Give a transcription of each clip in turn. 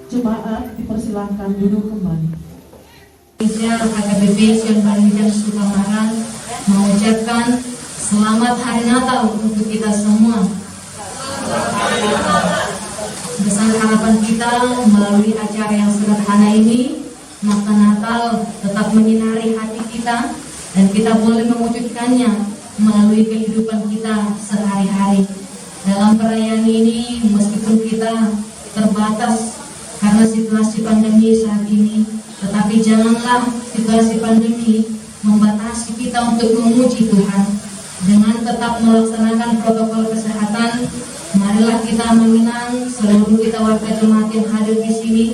Jemaat dipersilahkan duduk kembali. HKBP Sion Parinjang Sukamara mengucapkan selamat hari Natal untuk kita semua. Besar harapan kita melalui acara yang sederhana ini, makna Natal tetap menyinari hati kita dan kita boleh mewujudkannya melalui kehidupan kita sehari-hari. Dalam perayaan ini, meskipun kita terbatas karena situasi pandemi saat ini, tetapi janganlah situasi pandemi membatasi kita untuk memuji Tuhan. Dengan tetap melaksanakan protokol kesehatan, marilah kita mengenang seluruh kita warga jemaat yang hadir di sini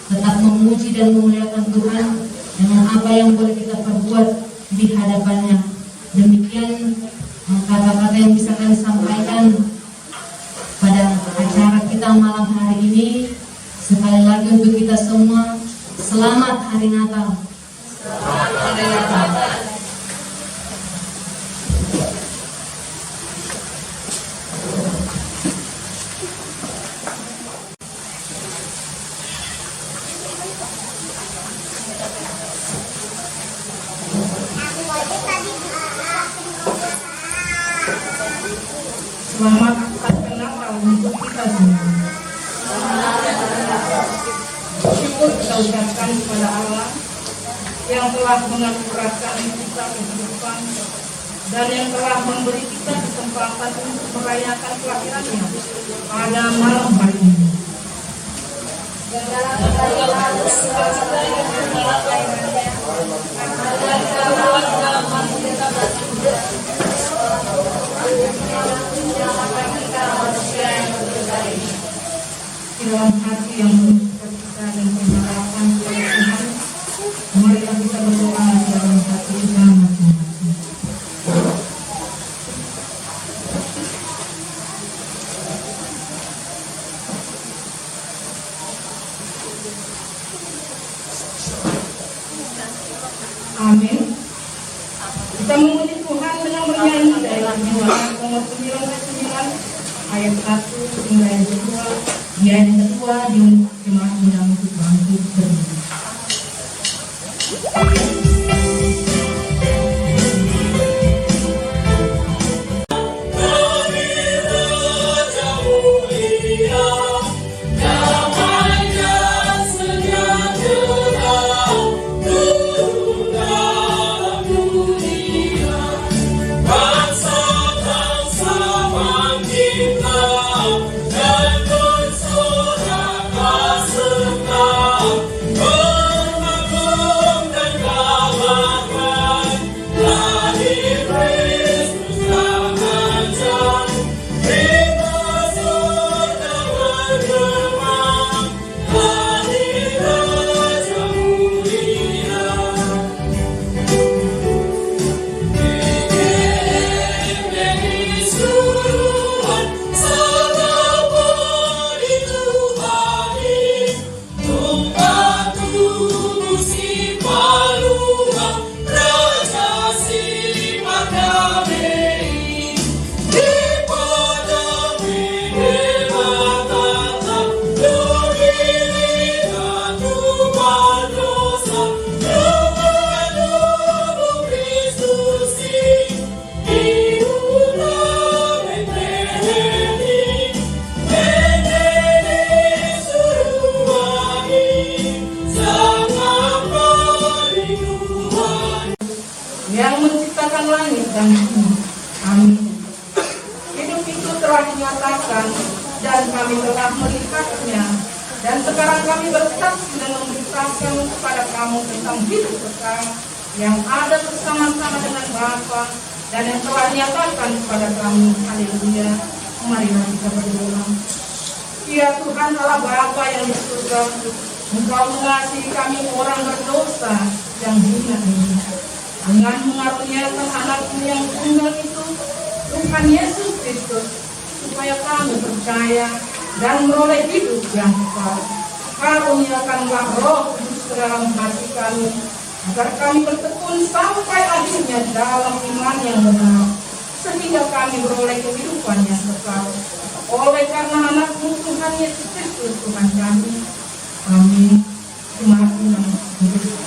tetap memuji dan memuliakan Tuhan dengan apa yang boleh kita perbuat di hadapannya. Demikian kata-kata yang bisa kami sampaikan pada acara kita malam hari ini. Sekali lagi untuk kita semua, selamat hari Natal. Selamat hari Natal. Selamat hari Natal untuk kita semua. Syukur kita ucapkan kepada Allah yang telah menganugerahkan kita kehidupan dan yang telah memberi kita kesempatan untuk merayakan kelahirannya pada malam hari ini. Di dalam hati yang penuh sukacita dan pengharapan kepada Tuhan, marilah kita berdoa di dalam hati kita masing-masing. Amin. Kita memuji Tuhan dengan bernyanyi dari Bilangan nomor 99 ayat 1 hingga ayat 2. Yang kedua di jemaat undang untuk bangkit berdiri. Yang menciptakan langit dan bumi. Amin. Hidup itu telah dinyatakan dan kami telah melihatnya, dan sekarang kami bersaksi dan memberitakan kepada kamu tentang hidup kekal yang ada bersama-sama dengan Bapa dan yang telah dinyatakan kepada kami. Haleluya. Marilah kita berdoa. Ya Tuhan Allah Bapa yang di surga, Engkau mengasihi kami orang berdosa yang hina ini dengan mengaruniakan anak-Mu yang tunggal itu, Tuhan Yesus Kristus, supaya kami percaya dan meroleh hidup yang kekal. Karuniakanlah Roh Kudus ke dalam hati kami, agar kami bertekun sampai akhirnya dalam iman yang benar, sehingga kami beroleh kehidupan yang kekal. Oleh karena anak-Mu Tuhan Yesus Kristus Tuhan kami. Kami semakin duduk.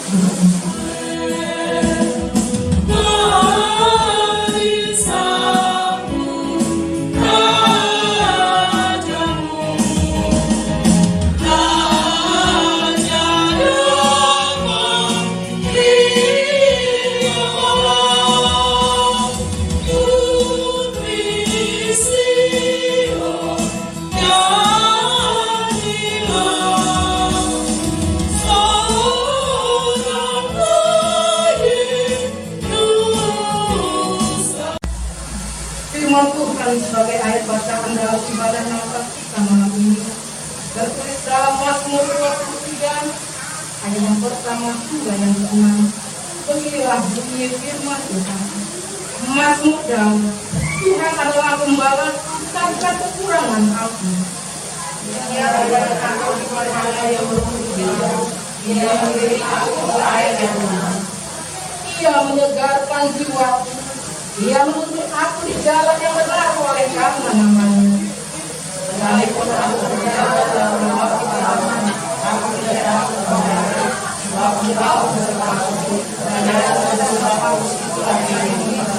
Firman Tuhan sebagai ayat bacaan dalam ibadah Natal kita malam ini tertulis dalam Mazmur 23 ayat yang pertama hingga yang ke-6. Beginilah bunyi firman Tuhan. Mazmur Daud. Tuhan adalah gembala tanpa kekurangan aku. Dia adalah aku di mana yang berpuji. Dia memberi aku air yang benar. Ia menyegarkan jiwaku. Dia menuntut aku di jalan yang benar oleh karena namanya. Sekalipun aku berjalan dalam lembah kegelapan, aku tidak takut bahaya. Sebab Engkau besertaku, dan dalam Bapaku itulah yang hidup.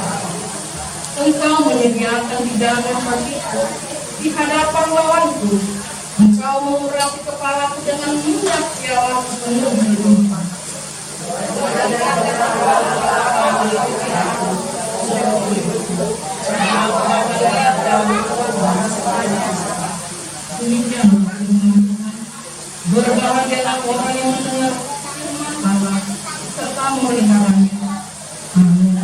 Engkau menyediakan hidangan bagiku di hadapan lawanku. Engkau mengurapi kepalaku dengan minyak pialaku penuh berlimpah. Demikian berbahagialah orang yang mendengar firman Allah serta memeliharanya. Amin.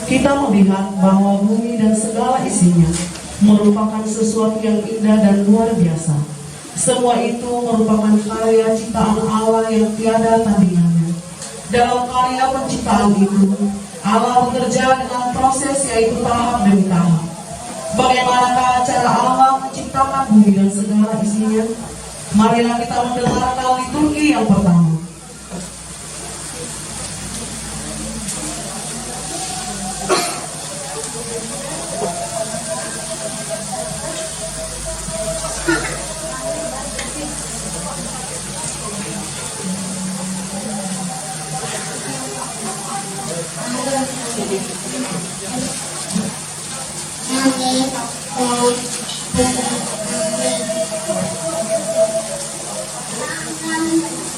Kita melihat bahwa bumi dan segala isinya merupakan sesuatu yang indah dan luar biasa. Semua itu merupakan karya ciptaan Allah yang tiada tandingannya. Dalam karya penciptaan itu, Allah bekerja dengan proses yaitu tahap demi tahap. Bagaimanakah cara Allah menciptakan bumi dan segala isinya? Marilah kita mendengarkan liturgi yang pertama.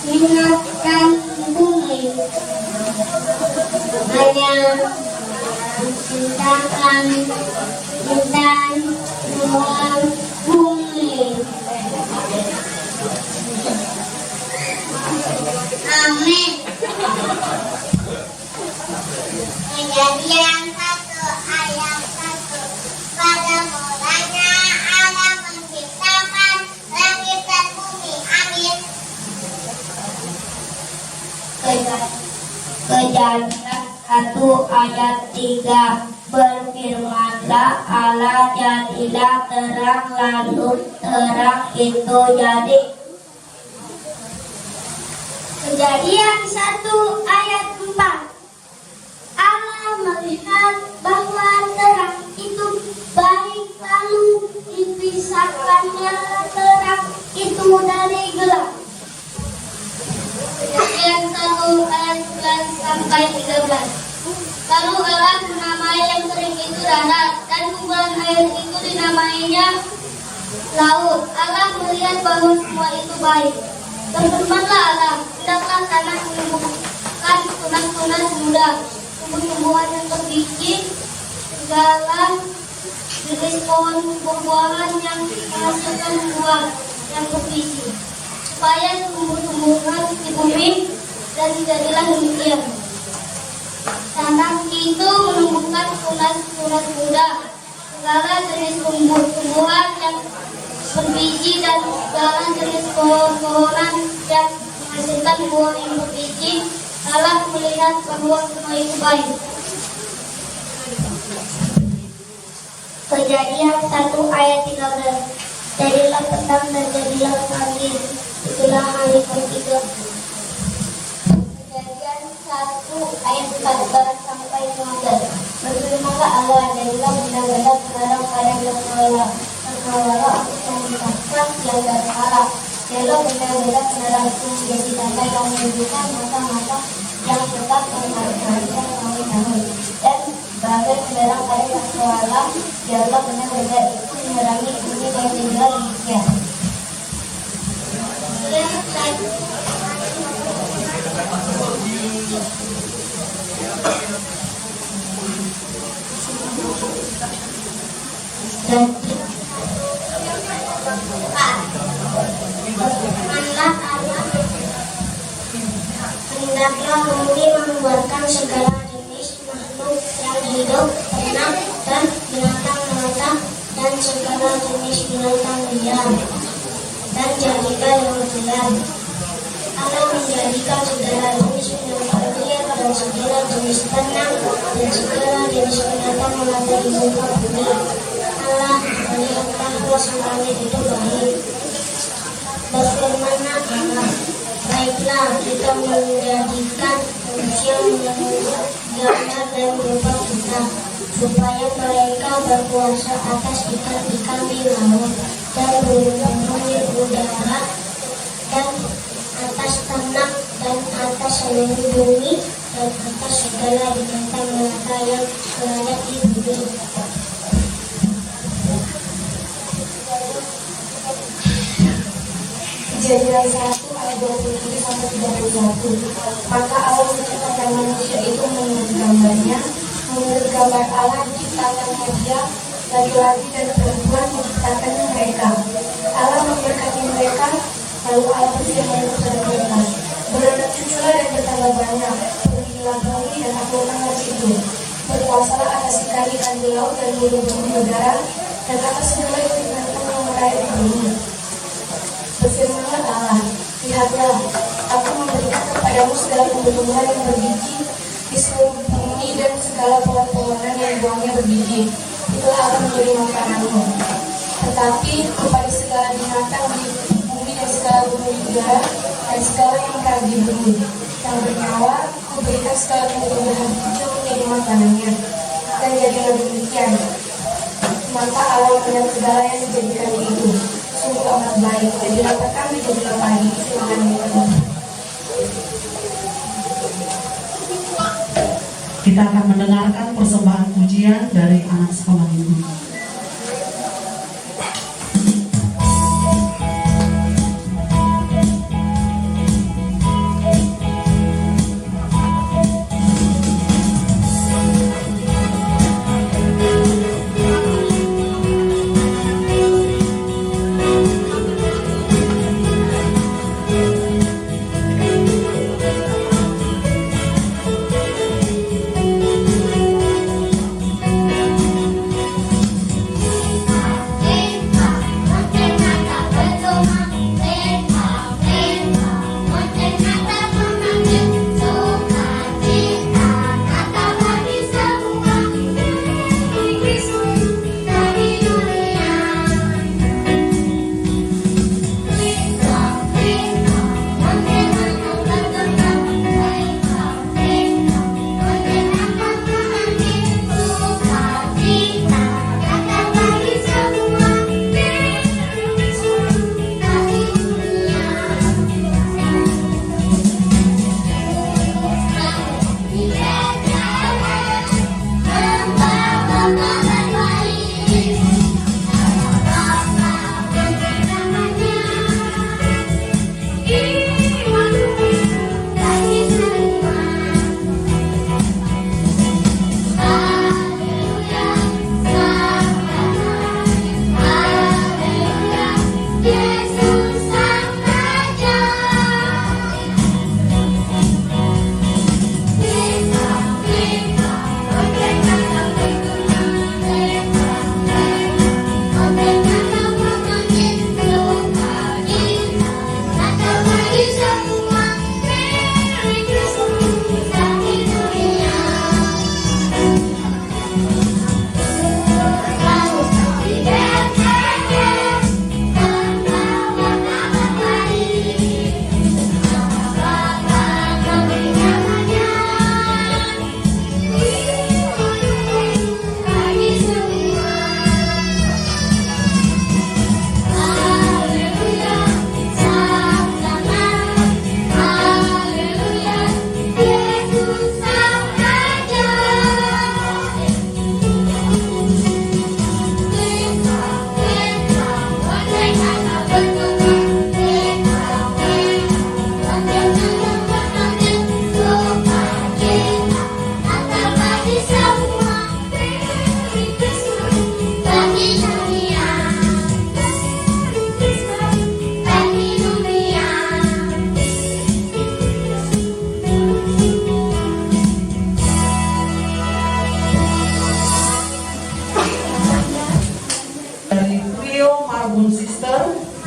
Mengingatkan bumi hanya menciptakan dan luar bumi. Amin. Kejadian 1 ayat 1. Pada mulanya Allah menciptakan langit dan bumi. Amin. Kejadian 1 ayat 3. Berfirmanlah Allah, jadilah terang, lalu terang itu jadi. Kejadian 1 ayat 4. Allah melihat bahwa terang itu baik, lalu dipisahkannya terang itu dari gelap. Kejadian 1 ayat 11 sampai 13. Lalu Allah menamai yang kering itu darat, dan kumpulan air itu dinamainya laut. Allah melihat bahwa semua itu baik. Berfirmanlah Allah, hendaklah tanah menumbuhkan tunas-tunas muda, tumbuh-tumbuhan yang berbiji, segala jenis pohon buah-buahan yang menghasilkan buah yang berbiji, supaya tumbuh-tumbuhan di bumi, dan jadilah demikian. Tanah itu menumbuhkan tunas-tunas muda, segala jenis tumbuh-tumbuhan yang berbiji, dan segala jenis pohon-pohonan yang menghasilkan buah yang berbiji. Allah melihat bahwa semua itu baik. Kejadian 1 ayat 13. Jadilah petang dan jadilah pagi, itulah hari ketiga. Kejadian 1 ayat 14 sampai 15. Berfirmanlah Allah, jadilah benda-benda terlarang pada berhala. Terhalang aku memisahkan yang berhala. Jadilah benda-benda terlarang itu menjadi tanda yang menunjukkan mata-mata yang tetap menghadap tahun-tahun. Dan bagai terlarang pada yang terhalang, jadilah benda-benda itu menerangi bumi dan tinggal demikian. Hendaklah bumi mengeluarkan segala jenis makhluk yang hidup, ternak dan binatang melata, dan segala jenis binatang liar, dan jadilah yang liar. Allah menjadikan segala jenis binatang liar dan segala jenis ternak dan segala jenis binatang melata di muka bumi. Allah melihatlah bahwa semuanya itu baik. Berfirmanlah Allah, baiklah kita menjadikan manusia menurut gambar dan rupa kita, supaya mereka berkuasa atas ikan-ikan di laut dan burung-burung di udara, dan atas ternak, dan atas seluruh bumi, dan atas segala binatang melata yang berada di bumi. Kejadian 1 ayat 27 sampai 31. Maka Allah menciptakan manusia itu menurut gambarnya, menurut gambar Allah diciptakannya dia, laki-laki dan perempuan diciptakannya mereka. Allah memberkati mereka, lalu Allah berfirman kepada mereka, beranak cuculah dan bertambah banyak, penuhilah bumi dan akurkanlah itu, berkuasalah atas ikan-ikan di laut dan burung-burung di udara, dan atas segala binatang yang merayap di bumi. Berfirmanlah Allah, lihatlah, aku memberikan kepadamu segala tumbuh-tumbuhan yang berbiji di seluruh bumi dan segala pohon-pohonan yang buahnya berbiji. Itulah akan menjadi makananmu. Tetapi kepada segala binatang di bumi dan segala burung di udara dan segala yang merayap di bumi yang bernyawa, kuberikan segala tumbuh-tumbuhan hijau menjadi makanannya. Dan jadilah demikian. Maka Allah melihat segala yang dijadikan itu sungguh amat baik. Jadilah petang, jadilah pagi, firman Tuhan. Kita akan mendengarkan persembahan pujian dari anak sekolah minggu.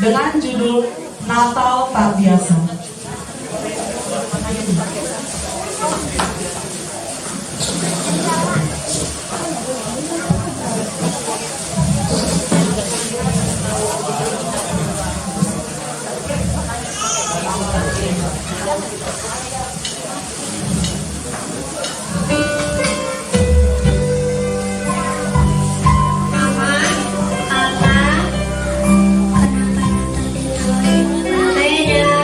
dengan judul Natal Tak Biasa. Mama, kenapa Natal ditawarin beda?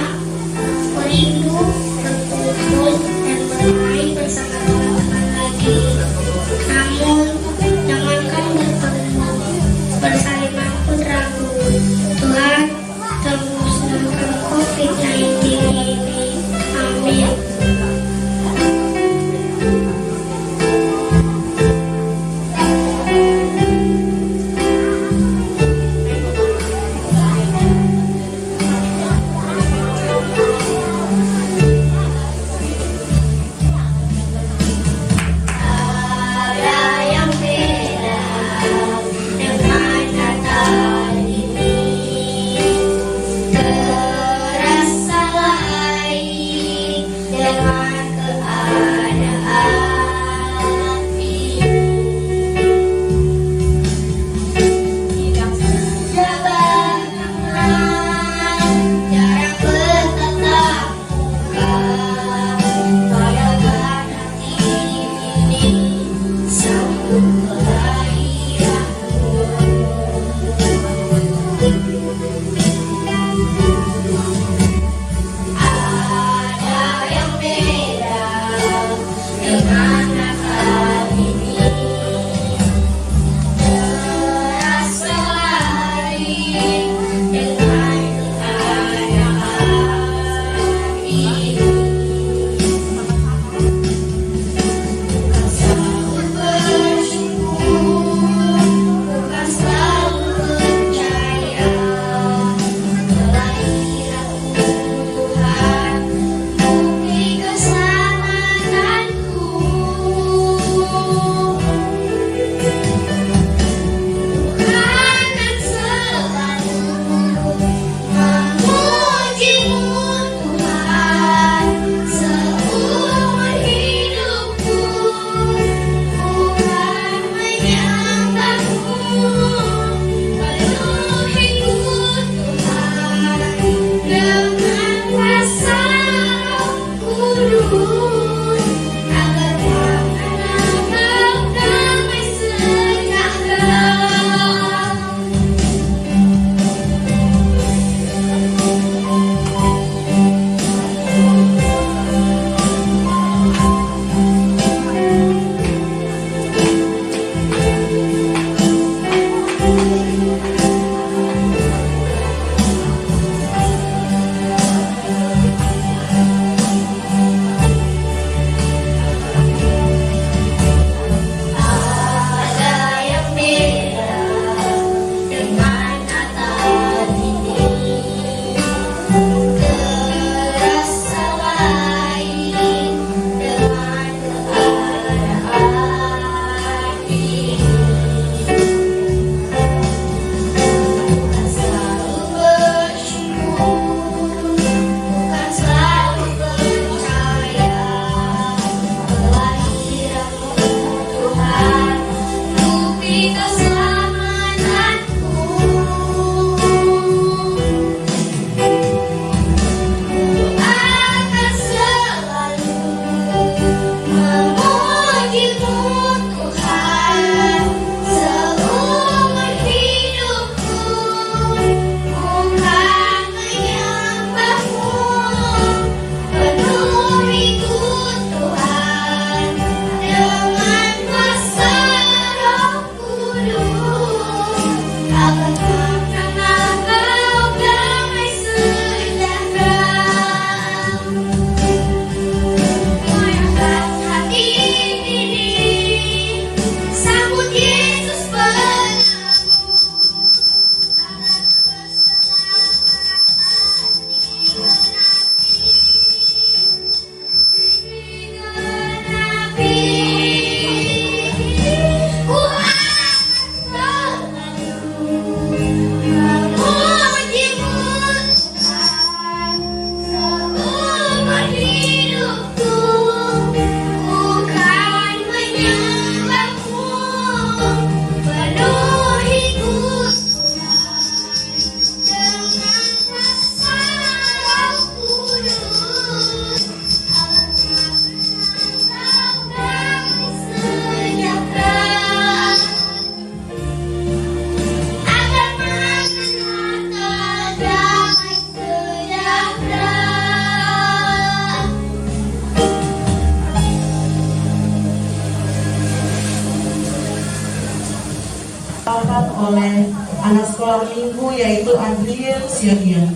Akan oleh anak sekolah minggu yaitu Adrian Siagian.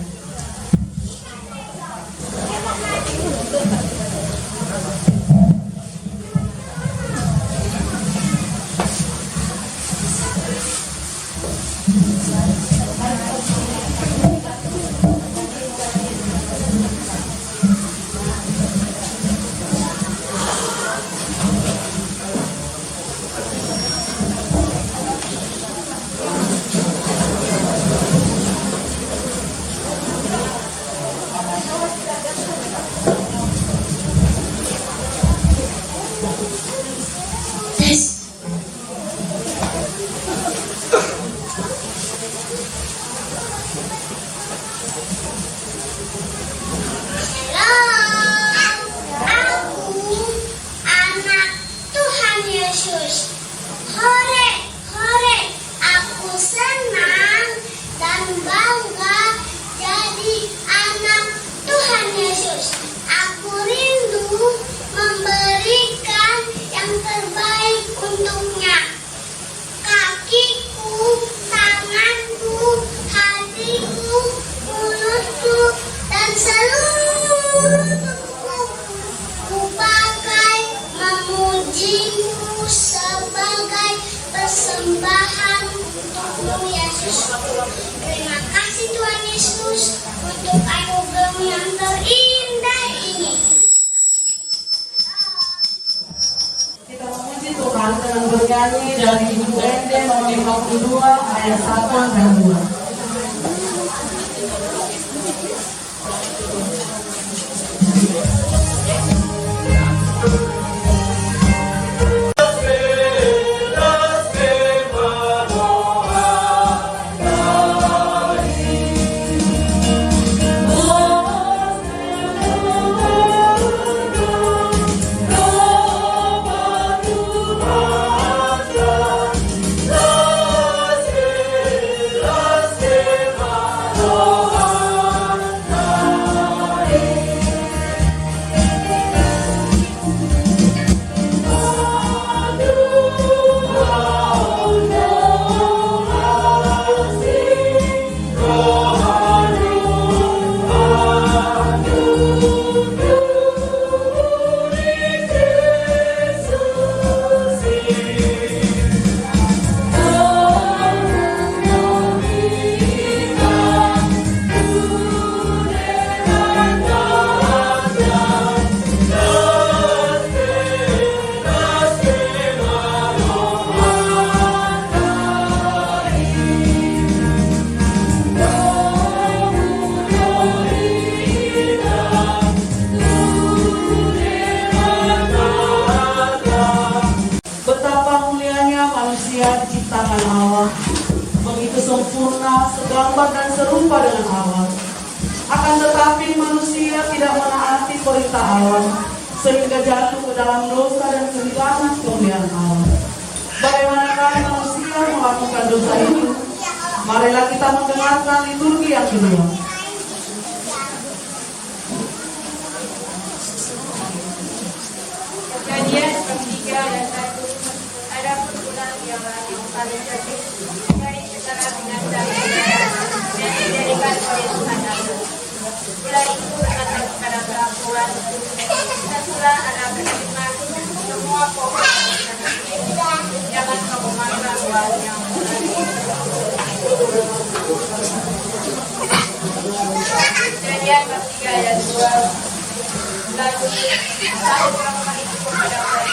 Terima kasih Tuhan Yesus untuk anugerah yang terindah ini. Kita memuji Tuhan dengan bernyanyi dari Ibu Ende nomor 52 ayat 1 dan 2. Diciptakan Allah, begitu sempurna, segambar dan serupa dengan Allah. Akan tetapi manusia tidak menaati perintah Allah, sehingga jatuh ke dalam dosa dan kehilangan kemuliaan Allah. Bagaimanakah manusia melakukan dosa itu? Marilah kita mendengarkan liturgi yang kedua. Kejadian 3 dan 1. Adapun ular yang paling cerdik dari antara binatang dan dijadikan oleh Tuhan Allah. Ular itu berkata kepada perempuan, "Tentulah anak berkhidmat semua pohon jangan kamu makan buahnya." Kejadian 3 ayat 2. Lalu satu perempuan itu kepada ular,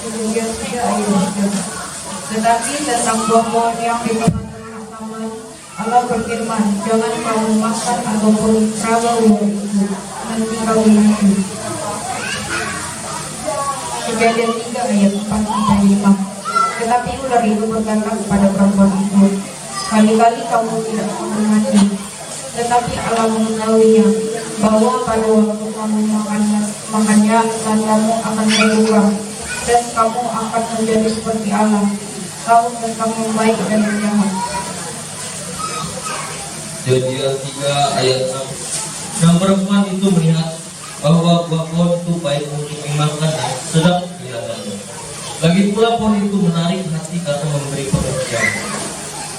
Kemudian 3 ayat 3. Tetapi tentang buah-buah yang di tengah-tengah taman, Allah berfirman, jangan kamu makan ataupun raba buah itu, nanti kamu mati. Kejadian 3 ayat 4 sampai 5. Tetapi ular itu berkata kepada perempuan itu, kali-kali kamu tidak akan mati. Tetapi Allah mengetahuinya bahwa pada waktu kamu makannya kamu akan berubah dan kamu akan menjadi seperti Allah, tahu tentang yang baik dan yang jahat. Kejadian 3 ayat 6. Dan perempuan itu melihat bahwa buah pohon itu baik untuk dimakan dan sedap kelihatannya. Lagi pula pohon itu menarik hati karena memberi pengertian.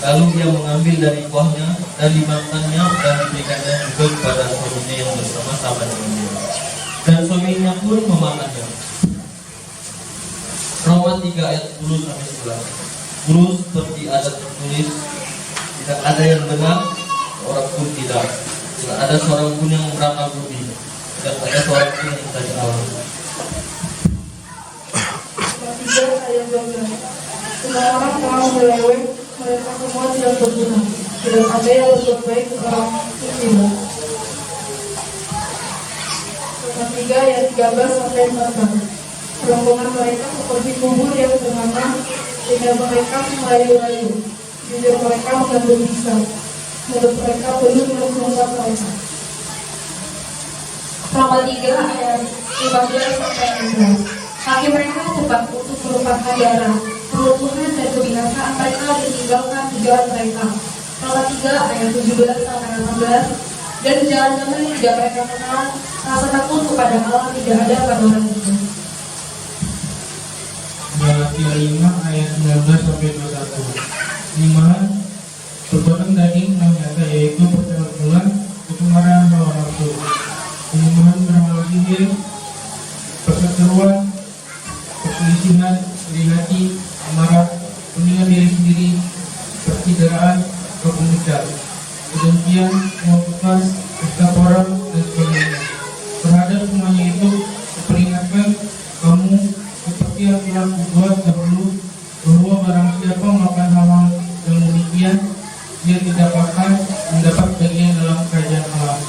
Lalu dia mengambil dari buahnya dan dimakannya dan diberikannya juga kepada suaminya yang bersama-sama dengan dia. Dan suaminya pun memakannya. Roma 3 ayat 10 sampai 11. Guru seperti ada tertulis, tidak ada yang benar, orang pun tidak. Tidak ada seorang pun yang berakal budi. Tidak ada seorang pun yang mencari Allah. 3 ayat 12. Semua orang telah melewet, mereka semua tidak berguna. Tidak ada yang berbuat baik orang pun tidak. Roma 3 ayat 13 sampai 14. Rombongan mereka seperti kubur yang bernama, sehingga mereka merayu-rayu. Bibir mereka mengandung bisa. Mulut mereka penuh dengan sungguh mereka. Roma 3 ayat 15 sampai 16. Kaki mereka cepat untuk melupakan darah, peruntuhan dan kebinasaan mereka ditinggalkan di jalan mereka. Roma 3 ayat 17 sampai 18. Dan jalan damai yang tidak mereka kenal, rasa takut kepada Allah tidak ada pada orang itu. Galatia 5 ayat 19 sampai 21. 5. Perbuatan daging yang nyata yaitu percobaan, kemarahan hawa nafsu, penyembahan berhala sihir, perseteruan, perselisihan, iri hati, amarah, kepentingan diri sendiri, percideraan, kebencian, kedengkian, kemasukan, pesta pora, dan sebagainya. Terhadap semuanya itu, kuperingatkan kamu seperti yang telah kubuat dahulu, bahwa barang siapa melakukan hal-hal yang demikian, dia tidak akan mendapat bagian dalam kerajaan Allah.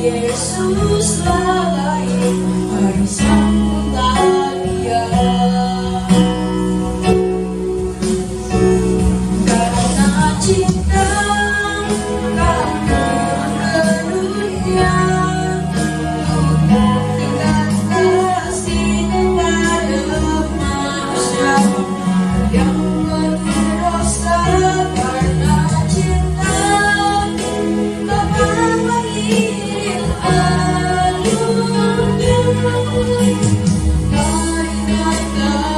Yesus lalai hari sambut dia. Karena cinta kamu ke dunia, membuktikan kasih kepada manusia yang penuh dosa. Karena cinta Bapa mengirim anaknya, meringankan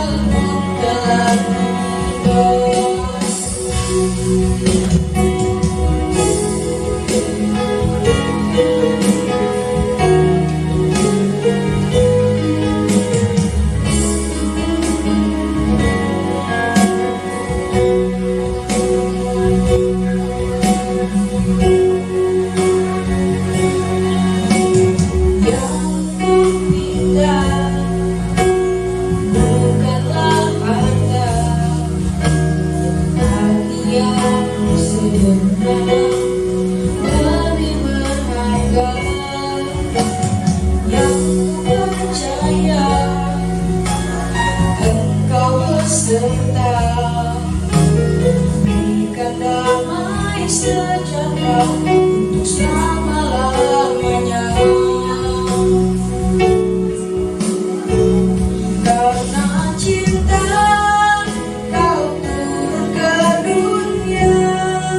dalam berikan damai sejahtera untuk selama-lamanya. Karena cinta kau turun ke dunia,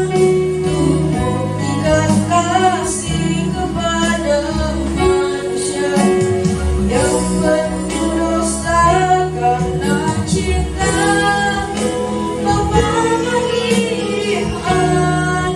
untuk membuktikan kasih kepada manusia yang penuh dosa. Karena cinta Bapa mengirim anaknya,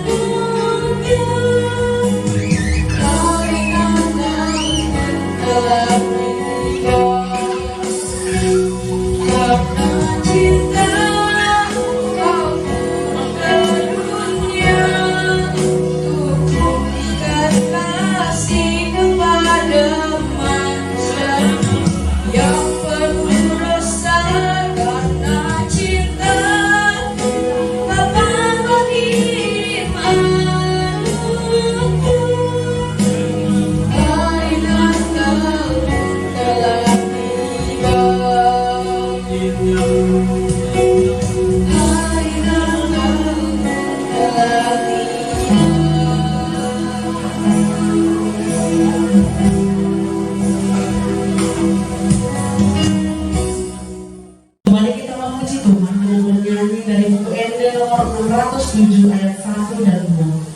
nomor 607 ayat 1 dan 2.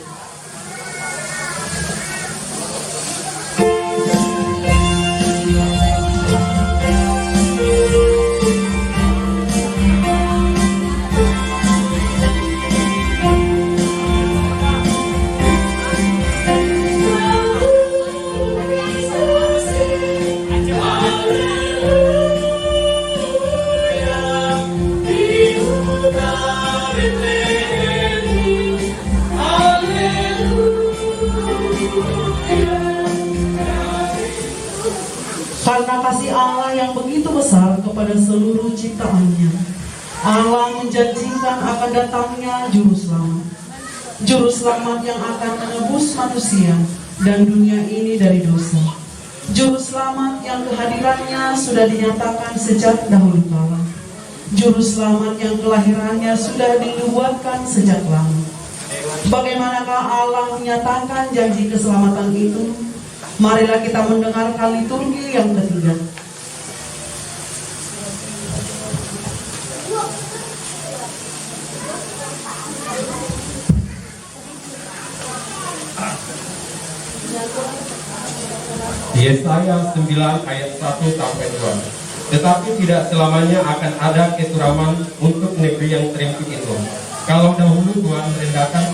Karena kasih Allah yang begitu besar kepada seluruh ciptaannya, Allah menjanjikan akan datangnya Juru Selamat. Juru Selamat yang akan menebus manusia dan dunia ini dari dosa. Juru Selamat yang kehadirannya sudah dinyatakan sejak dahulu kala. Juru Selamat yang kelahirannya sudah dinubuatkan sejak lama. Bagaimanakah Allah menyatakan janji keselamatan itu? Marilah kita mendengarkan liturgi yang ketiga. Yesaya 9 ayat 1 sampai 2. Tetapi tidak selamanya akan ada kesuraman untuk negeri yang terimpit itu. Kalau dahulu Tuhan merendahkan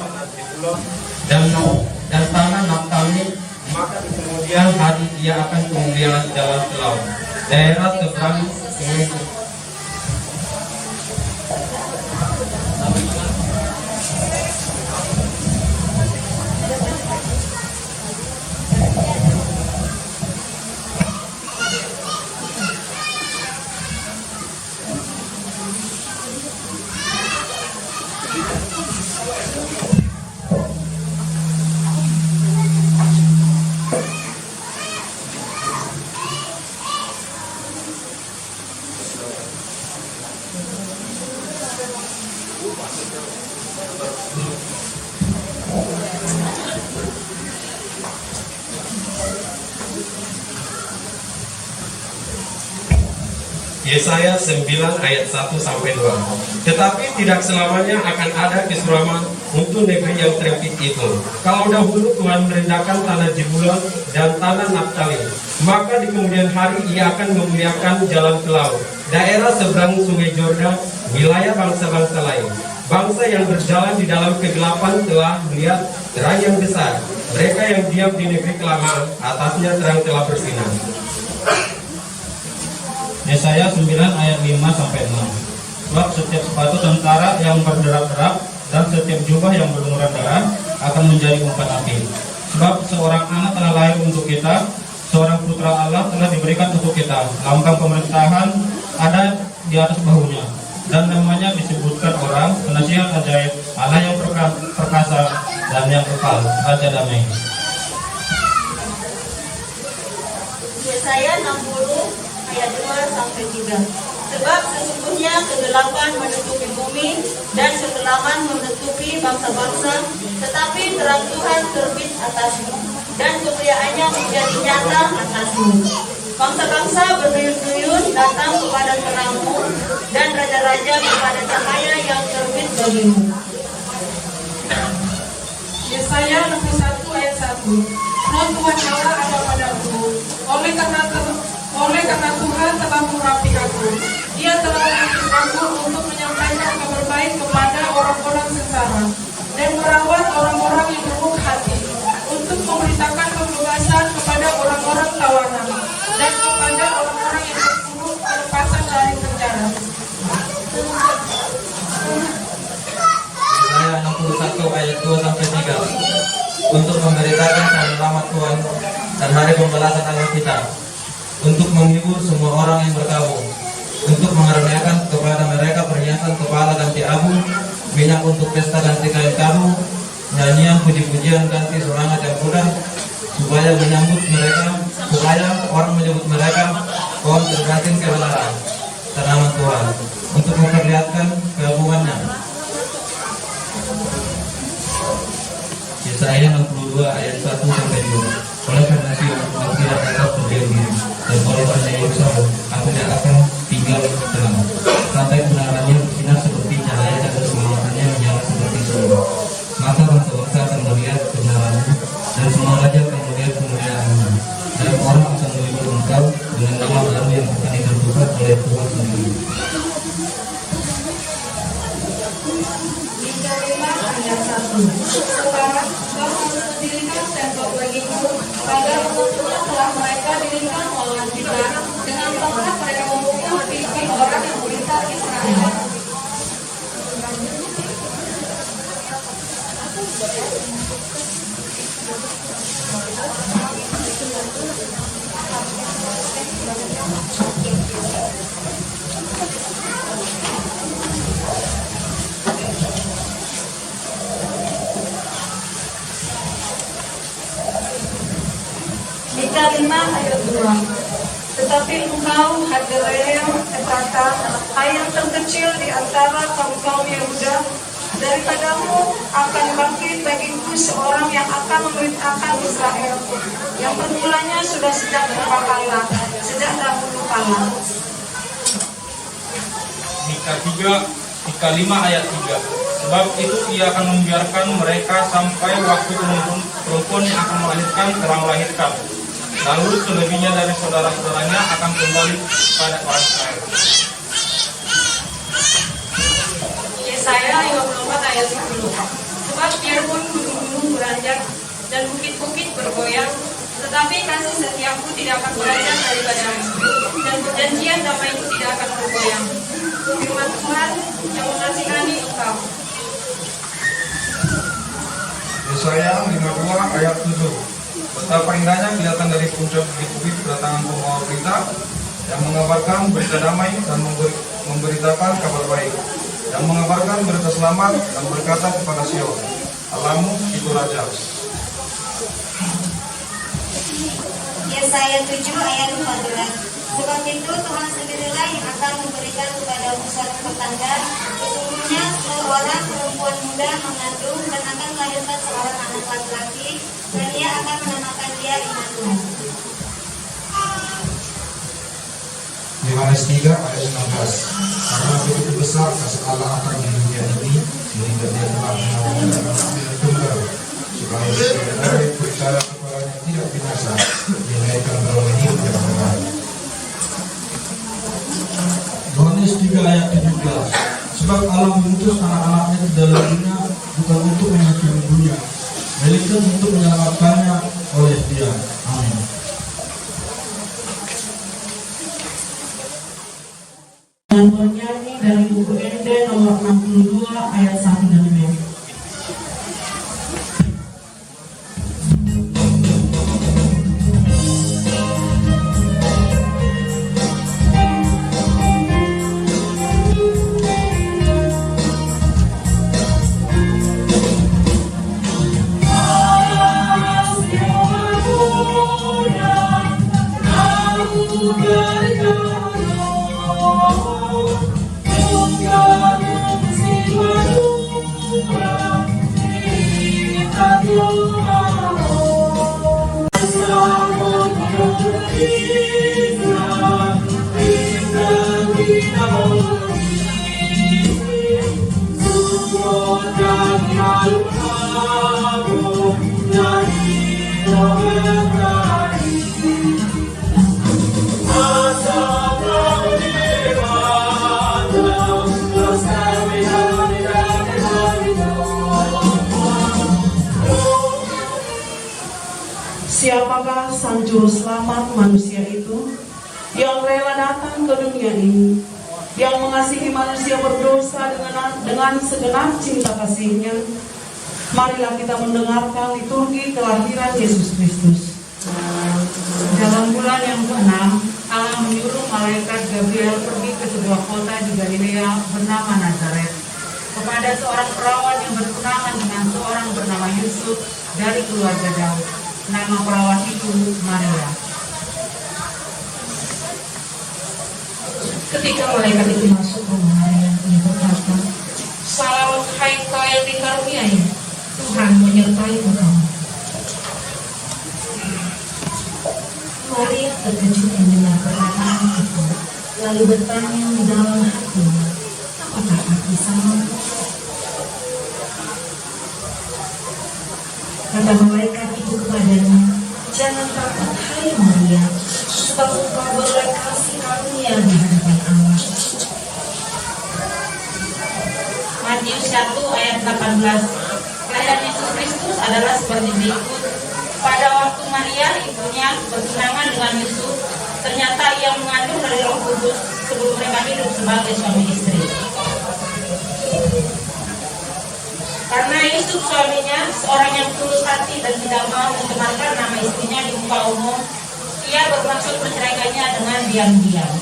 dan tanah Naftali, maka di kemudian hari ia akan kemudian jalan ke laut. Daerah seberang sungai. Yesaya 9 ayat 1 sampai 2. Tetapi tidak selamanya akan ada kesuraman untuk negeri yang terimpit itu. Kalau dahulu Tuhan merendahkan tanah Zebulon dan tanah Naftali, maka di kemudian hari ia akan memuliakan jalan ke laut, daerah seberang sungai Yordan, wilayah bangsa-bangsa lain. Bangsa yang berjalan di dalam kegelapan telah melihat terang yang besar. Mereka yang diam di negeri kelamaan, atasnya terang telah bersinar. Yesaya 9 ayat 5 sampai 6. Sebab setiap sepatu tentara yang berderak-derak dan setiap jubah yang berlumuran darah akan menjadi umpan api. Sebab seorang anak telah lahir untuk kita, seorang putra Allah telah diberikan untuk kita. Lambang pemerintahan ada di atas bahunya, dan namanya disebutkan orang penasihat ajaib, Allah yang perkasa dan yang kekal, Raja Damai. Yesaya 60 ayat 2 sampai 3. Sebab sesungguhnya kegelapan menutupi bumi dan kekelaman menutupi bangsa-bangsa, tetapi terang Tuhan terbit atasmu dan kemuliaannya menjadi nyata atasmu. Bangsa-bangsa berduyun-duyun datang kepada terangmu dan raja-raja kepada cahaya yang terbit bagimu. Yesaya 61 ayat 1. Roh Tuhan Allah ada padaku, oleh karena Tuhan telah mengurapi aku. Dia telah mengutus aku untuk menyampaikan kabar baik kepada orang-orang sengsara dan merawat orang-orang yang remuk hati, untuk memberitakan kebebasan kepada orang-orang tawanan dan kepada orang-orang yang terpuruk kelepasan dari penjara. Yesaya 61 ayat 2 sampai 3. Untuk memberitakan selamat Tuhan dan hari pembalasan Allah kita, untuk menghibur semua orang yang berkabung, untuk mengaruniakan kepada mereka perhiasan kepala ganti abu, minyak untuk pesta ganti kain kabu, nyanyian puji-pujian ganti semangat yang mudah, supaya orang menyebut mereka pohon terganti kebenaran tanaman Tuhan, untuk memperlihatkan keagungannya. Yesaya 62 ayat 1 sampai 2. Oleh karena Sion aku tidak dapat berdiam diri, dan oleh karena Yerusalem aku tidak akan tinggal tenang, sampai kebenarannya bersinar seperti cahaya dan keselamatan menyala Mika 5 ayat 1. Sekarang engkau harus mendirikan tembok bagiku, agar menurutnya telah mereka dirikan melawan kita, dengan tongkat mereka memukul pipi orang yang melintas Israel. Mika 5 ayat 2. Tetapi engkau, hai Delaya, Efrata, hai yang terkecil di antara kaum-kaum Yehuda, daripadamu akan bangkit bagiku seorang yang akan memerintahkan Israel, yang permulanya sudah sejak berpakaian, sejak dahulu kala. Mika 5 ayat 3. Sebab itu ia akan membiarkan mereka sampai waktu perempuan yang akan melahirkan telah melahirkan. Lalu selebihnya dari saudara-saudaranya akan kembali pada orang Israel. Yesaya 54 ayat 10. Sebab biarpun gunung-gunung beranjak dan bukit-bukit bergoyang, tetapi kasih setiaku tidak akan beranjak daripadamu, dan perjanjian damaiku tidak akan bergoyang. Firman Tuhan yang mengasihani engkau. Yesaya 52 ayat 7. Betapa indahnya kelihatan dari puncak bukit-bukit kedatangan pembawa berita yang mengabarkan berita damai dan memberitakan kabar baik, yang mengabarkan berita selamat dan berkata kepada Sion, Allahmu itu Raja. Yesaya 7 ayat 14. Sebab itu Tuhan sendirilah yang akan memberikan kepadamu suatu pertanda. Sesungguhnya seorang perempuan muda mengandung dan akan melahirkan seorang anak laki-laki, dan ia akan menamakan dia Immanuel. Yohanes 3 ayat 16. Karena begitu besar kasih Allah akan di dunia ini, sehingga dia telah mengajarkan anaknya tunggal, supaya setiap dari percaya kepadanya tidak binasa, dinaikkan dalam hidup yang benar. Yohanes 3 ayat 17. Sebab Allah mengutus anak-anaknya ke dalam dunia bukan untuk menghakimi dunia, melainkan untuk menyelamatkannya oleh Dia. Amin. Dan bernyanyi dari buku Ende nomor 62 ayat 1 dan 2. Siapakah sang juru selamat manusia itu yang rela datang ke dunia ini, yang mengasihi manusia berdosa dengan segenap cinta kasih-Nya? Marilah kita mendengarkan liturgi kelahiran Yesus Kristus. Dalam bulan yang ke-6, Allah menyuruh malaikat Gabriel pergi ke sebuah kota di Galilea bernama Nazaret, kepada seorang perawan yang bertunangan dengan seorang bernama Yusuf dari keluarga Daud. Nama perawan itu Maria. Ketika malaikat itu masuk ke rumah Maria, ia berkata, "Salam, hai kau yang dikaruniai, Tuhan menyertai engkau." Maria terkejut mendengar perkataan itu, lalu bertanya di dalam hatinya, apakah arti salam? Kata malaikat itu kepadanya, "Jangan takut, hai Maria, sebab engkau beroleh kasih karunia di hadapan Allah. Maria Matius 1 ayat 18. Kelahiran Yesus Kristus adalah seperti berikut. Pada waktu Maria ibunya bertunangan dengan Yusuf, ternyata ia mengandung dari Roh Kudus sebelum mereka hidup sebagai suami istri. Karena Yusuf suaminya seorang yang tulus hati dan tidak mau mencemarkan nama istrinya di muka umum, ia bermaksud menceraikannya dengan diam-diam.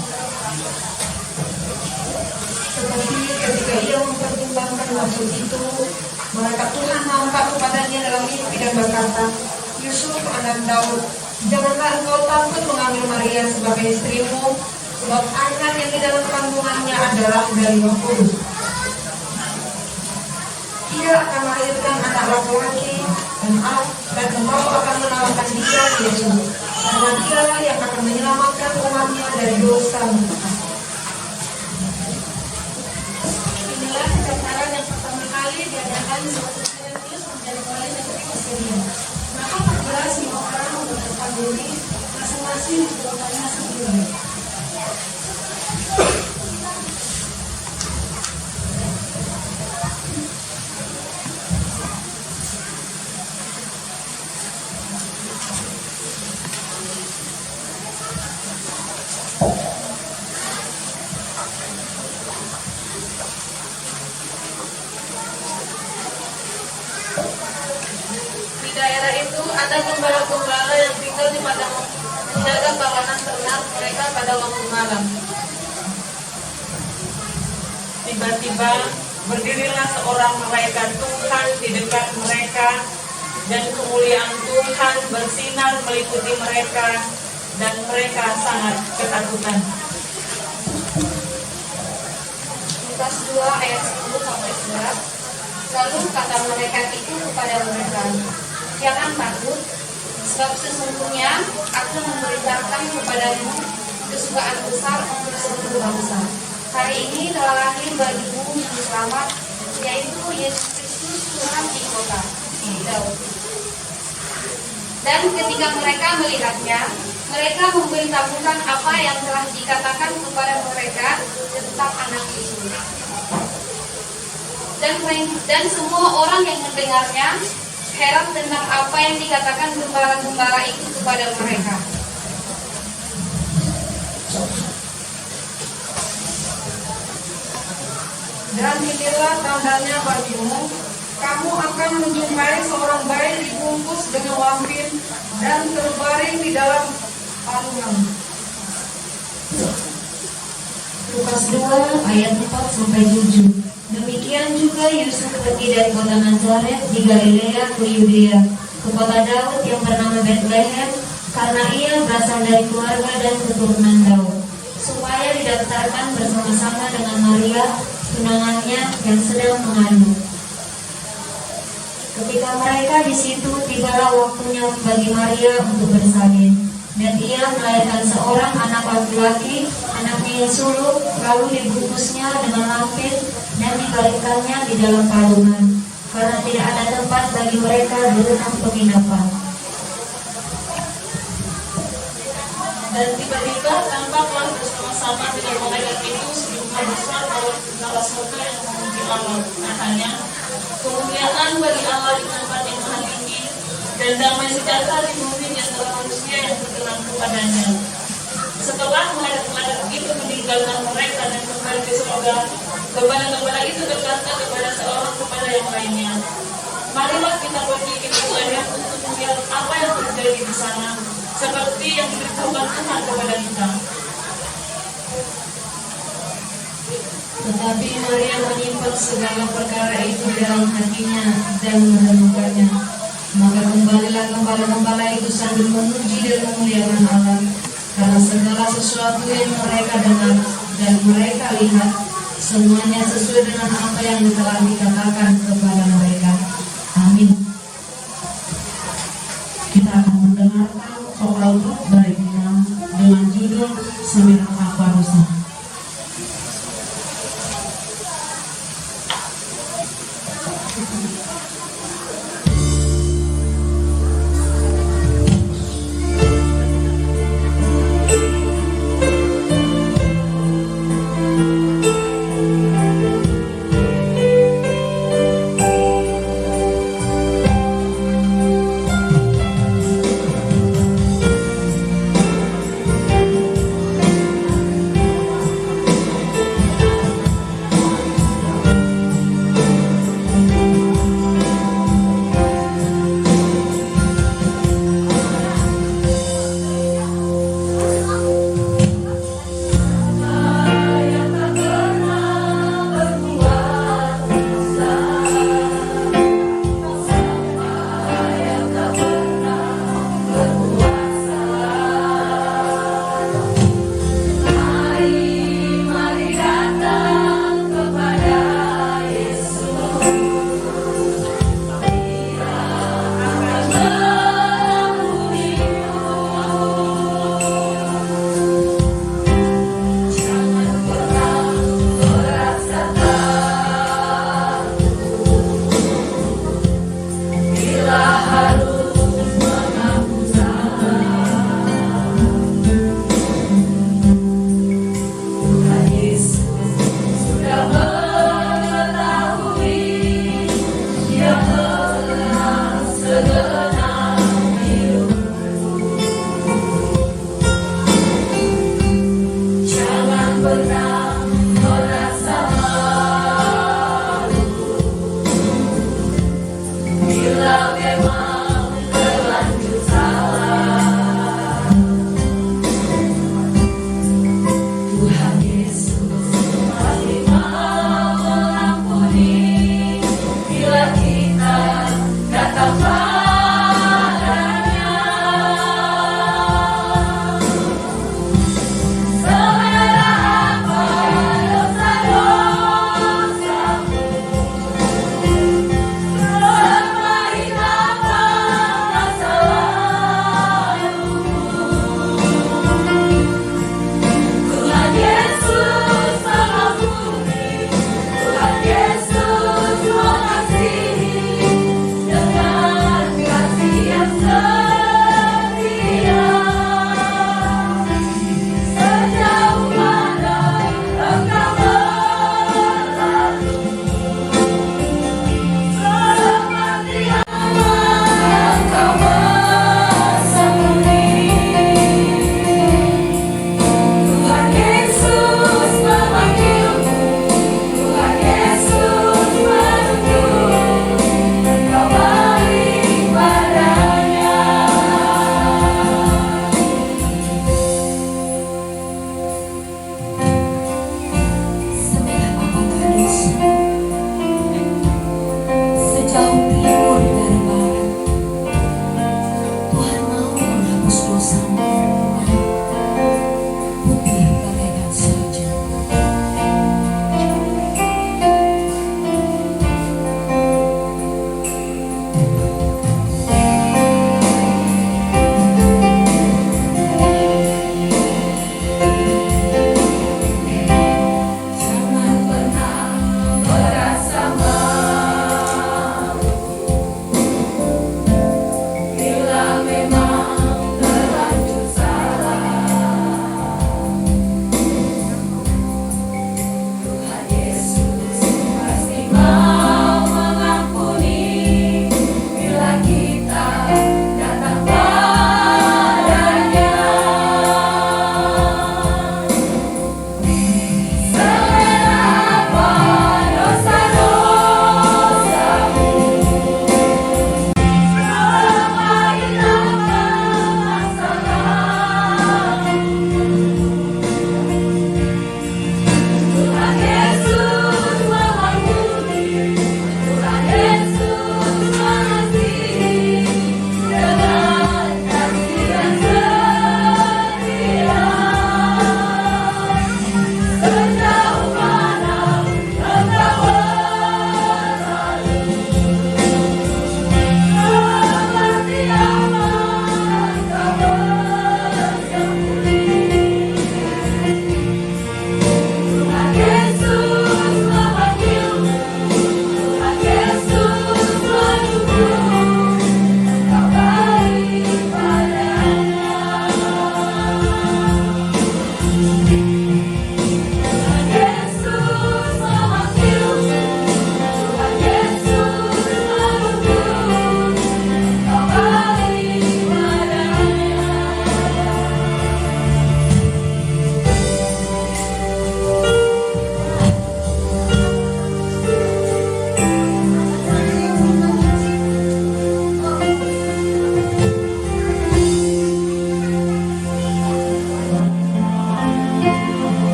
Tetapi ketika ia mempertimbangkan maksud itu, maka Tuhan nampak kepadanya dalam mimpi dan berkata, Yusuf anak Daud, janganlah engkau takut mengambil Maria sebagai istrimu, sebab anak yang di dalam kandungannya adalah dari Roh Kudus. Ia akan melahirkan anak laki-laki dan engkau akan menamakan dia Yesus, karena dialah yang akan menyelamatkan umatnya dari dosa mereka. Inilah pendaftaran yang pertama kali diadakan waktu Herodes menjadi wali negeri Mesir. Maka pergilah semua orang membentukkan diri masing-masing di kotanya sendiri. Di daerah itu ada gembala-gembala yang tinggal di padang menjaga kawanan ternak mereka pada waktu malam. Tiba-tiba berdirilah seorang malaikat Tuhan di dekat mereka, dan kemuliaan Tuhan bersinar meliputi mereka, dan mereka sangat ketakutan. Lukas 2 ayat 10 sampai 11. Lalu kata malaikat itu kepada mereka, jangan takut, sebab sesungguhnya aku memberitakan kepadamu kesukaan besar untuk seluruh bangsa. Hari ini telah lahir bagimu juru selamat, yaitu Yesus Kristus Tuhan di kota Daud. Dan ketika mereka melihatnya, mereka memberitahukan apa yang telah dikatakan kepada mereka tentang anak itu. Dan semua orang yang mendengarnya heran tentang apa yang dikatakan gembala-gembala itu kepada mereka. Dan inilah tandanya bagimu, kamu akan menjumpai seorang bayi dibungkus dengan lampin dan terbaring di dalam palungan. Lukas 2 ayat 4 sampai 7. Demikian juga Yusuf pergi dari kota Nazaret di Galilea ke Yudea, ke kota Daud yang bernama Betlehem, karena ia berasal dari keluarga dan keturunan Daud, supaya didaftarkan bersama-sama dengan Maria, tunangannya yang sedang mengandung. Ketika mereka di situ, tibalah waktunya bagi Maria untuk bersalin. Dan ia melahirkan seorang anak laki-laki, anaknya yang sulung, lalu dibungkusnya dengan lampin dan dibaringkannya di dalam palungan, karena tidak ada tempat bagi mereka di rumah penginapan. Dan tiba-tiba tampaklah bersama-sama dengan malaikat itu sejumlah besar bawah segala surga yang memuji Allah. Katanya, kemuliaan bagi Allah di tempat yang maha tinggi, dan damai sejahtera di bumi di antara manusia yang berkenan kepadanya. Setelah malaikat itu meninggalkan mereka dan kembali ke surga, gembala-gembala itu berkata kepada seorang kepada yang lainnya, marilah kita pergi ke Betlehem untuk melihat apa yang terjadi di sana, seperti yang diberitahukan Tuhan kepada kita. Tetapi Maria menyimpan segala perkara itu di dalam hatinya dan merenungkannya. Maka kembalilah gembala-gembala itu sambil memuji dan memuliakan Allah, karena segala sesuatu yang mereka dengar dan mereka lihat, semuanya sesuai dengan apa yang telah dikatakan kepada mereka. Amin. Kita akan mendengarkan soal grup baiknya dengan judul Semirak Akwarusa.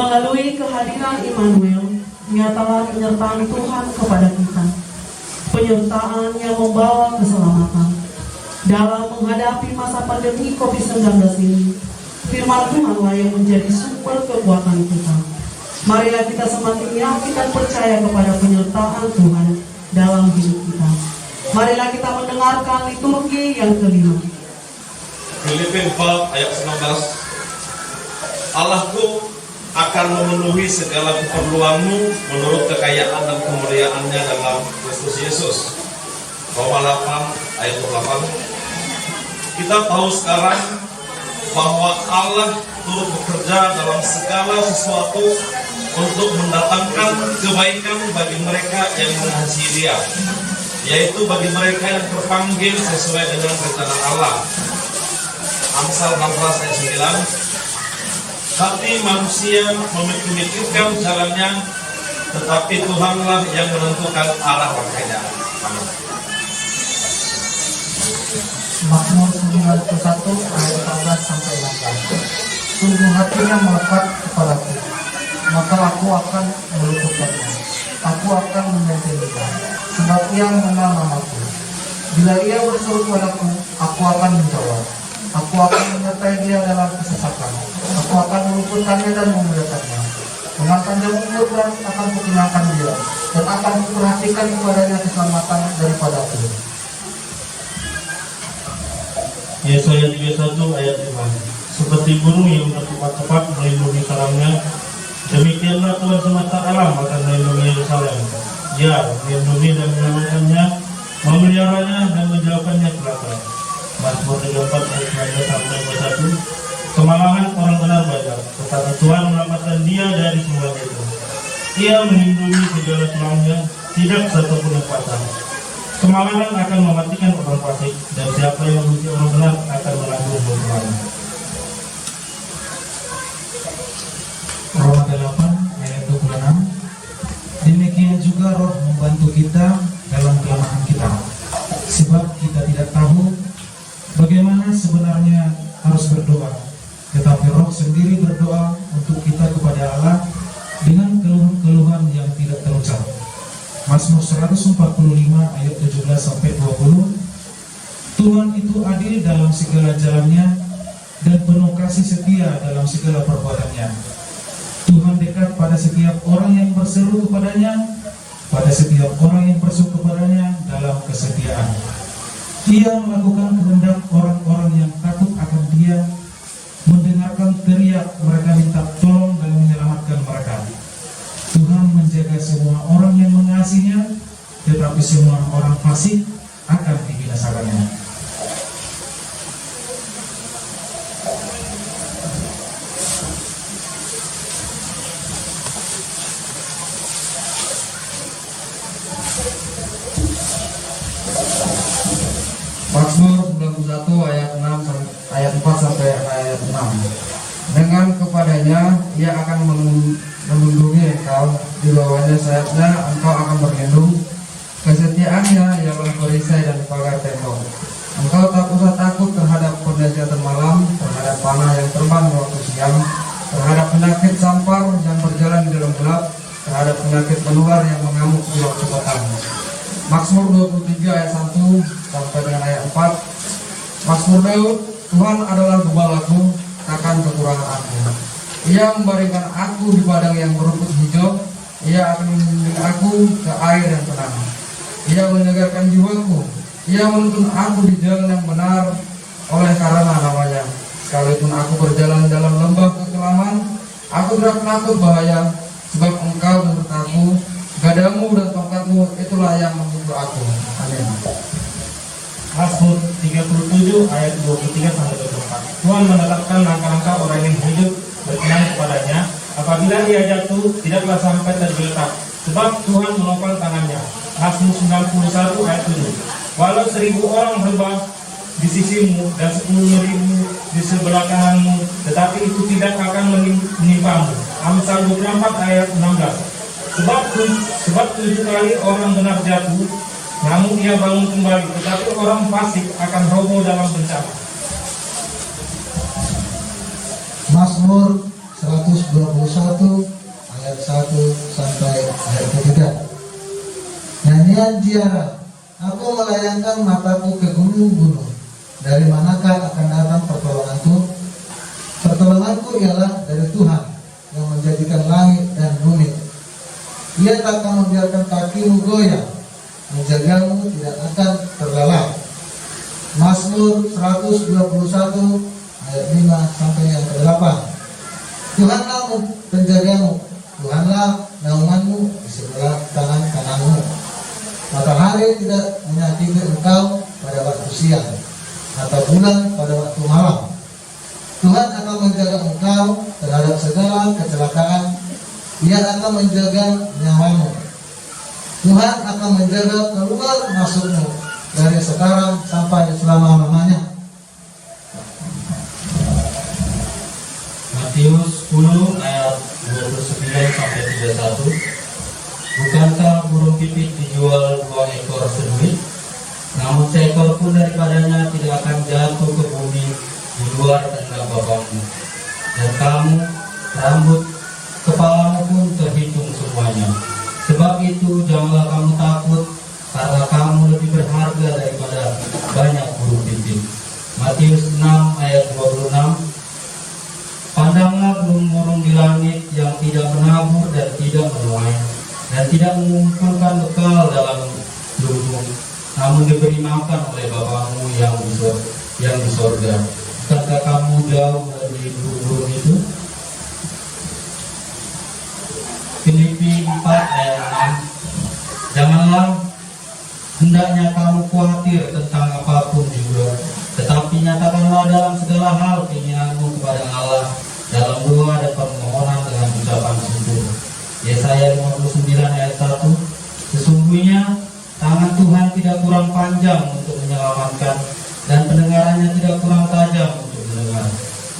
Melalui kehadiran Immanuel, nyatalah penyertaan Tuhan kepada kita. Penyertaan yang membawa keselamatan. Dalam menghadapi masa pandemi COVID-19 ini, firman Tuhanlah yang menjadi sumber kekuatan kita. Marilah kita semakin yakin dan percaya kepada penyertaan Tuhan dalam hidup kita. Marilah kita mendengarkan liturgi yang kelima. Filipi 4 ayat 19. Allahku akan memenuhi segala keperluanmu menurut kekayaan dan kemuliaannya dalam Kristus Yesus. Roma 8 ayat 28. Kita tahu sekarang bahwa Allah turut bekerja dalam segala sesuatu untuk mendatangkan kebaikan bagi mereka yang mengasihi Dia, yaitu bagi mereka yang terpanggil sesuai dengan rencana Allah. Amsal 16 ayat 9. Tapi manusia memikirkan jalannya, tetapi Tuhanlah yang menentukan arah langkahnya. Amin. Mazmur 91 ayat 14 sampai 18. Sungguh hatinya melekat kepadaku, maka aku akan meluputkannya. Aku akan menyembelihnya, sebab ia mengenal namaku. Bila ia berseru padaku, aku akan menjawab. Aku akan menyertai dia dalam kesesakan. Aku akan meluputkannya dan memuliakannya. Dengan panjang umur dan akan kukenyangkan dia, dan akan kuperhatikan kepadanya keselamatan daripadaku. Yesaya 31 ayat 5. Seperti burung yang bertepat-tepat melindungi sarangnya, demikianlah Tuhan semesta alam akan melindungi Yerusalem. Ya, melindungi dan menyelamatkannya, memeliharanya dan menjauhkannya celaka. Mazmur 34 ayat 19 sampai 21. Kemalangan orang benar banyak, tetapi Tuhan menyelamatkan dia dari semua itu. Ia melindungi segala tulangnya, tidak satupun yang patah. Kemalangan akan mematikan orang fasik, dan siapa yang membenci orang benar akan menanggung hukuman. Roma 8 ayat 26. Demikian juga Roh membantu kita dalam kelemahan kita, sebab kita tidak tahu bagaimana sebenarnya harus berdoa, tetapi Roh sendiri berdoa untuk kita kepada Allah dengan keluhan-keluhan yang tidak terucap. Mazmur 145 ayat 17 sampai 20. Tuhan itu adil dalam segala jalannya dan penuh kasih setia dalam segala perbuatannya. Tuhan dekat pada setiap orang yang berseru kepadanya, pada setiap orang yang berseru kepadanya dalam kesetiaan. Ia melakukan kehendak orang-orang yang takut akan Dia, mendengarkan teriak mereka minta tolong dan menyelamatkan mereka. Tuhan menjaga semua orang yang mengasihinya, tetapi semua orang fasik akan dibinasakannya. Mazmur 91 ayat 6 ayat 4 sampai ayat 6. Dengan kepadanya ia akan melindungi engkau, di bawahnya sayapnya engkau akan berlindung. Kesetiaannya ialah perisai dan pagar tembok. Engkau tak usah takut terhadap pendahsyatan malam, terhadap panah yang terbang waktu siang, terhadap penyakit sampar yang berjalan di dalam gelap, terhadap penyakit menular yang mengamuk di waktu petang. Mazmur 23 ayat 1 sampai dengan ayat 4. Mazmur Daud, Tuhan adalah gembalaku, takkan kekurangan aku. Ia membaringkan aku di padang yang berumput hijau, Ia akan membimbing aku ke air yang tenang. Ia menyegarkan jiwaku, Ia menuntun aku di jalan yang benar oleh karena namanya. Sekalipun aku berjalan dalam lembah kekelaman, aku tidak takut bahaya, sebab Engkau besertaku, gadamu dan tongkatmu itulah yang menghibur aku. Amin. Mazmur 37 ayat 23 sampai 24. Tuhan menetapkan langkah-langkah orang yang hidup berkenan kepadanya. Apabila ia jatuh, tidaklah sampai tergeletak, sebab Tuhan menopang tangannya. Mazmur 91 ayat 7. Walau 1000 orang rebah di sisimu dan 10.000 di sebelah kananmu, tetapi itu tidak akan menimpamu. Amsal 24 ayat 16. Sebab 7 kali orang benar jatuh, namun ia bangun kembali, tetapi orang fasik akan roboh dalam bencana. Mazmur 121 ayat 1 sampai ayat ketiga. Nyanyian Ziarah. Aku melayangkan mataku ke gunung-gunung. Dari manakah akan datang pertolonganku? Pertolonganku ialah dari Tuhan yang menjadikan langit dan bumi. Ia tak akan membiarkan kakimu goyah, menjagamu tidak akan terlelap. Mazmur 121 ayat 5 sampai yang ke-8. Tuhanlah penjagamu, Tuhanlah naunganmu di sebelah kanan kananmu. Matahari tidak menyakiti engkau pada waktu siang, atau bulan pada waktu malam. Tuhan akan menjaga engkau terhadap segala kecelakaan. Ia akan menjaga nyawamu. Tuhan akan menjaga keluar masukmu dari sekarang sampai selama-lamanya. Matius 10 ayat 29 sampai 31. Bukankah burung pipit dijual 2 ekor seduit? Namun seekor pun daripadanya tidak akan jatuh ke bumi di luar kehendak Bapamu. Dan kamu, rambut kepalamu pun terhitung semuanya. Sebab itu janganlah kamu takut, karena kamu lebih berharga daripada banyak burung pipit. Matius 6 ayat 26. Pandanglah burung-burung di langit yang tidak menabur dan tidak menuai, dan tidak mengumpulkan bekal dalam lumbung, namun diberi makan oleh Bapamu yang di sorga. Bukankah kamu jauh dari burung-burung itu? Filipi 4 ayat 6. Janganlah hendaknya kamu khawatir tentang apapun juga, tetapi nyatakanlah dalam segala hal keinginanmu kepada Allah dalam doa dan permohonan dengan ucapan syukur. Yesaya 59 ayat 1. Sesungguhnya tangan Tuhan tidak kurang panjang untuk menyelamatkan, dan pendengarannya tidak kurang tajam untuk mendengar.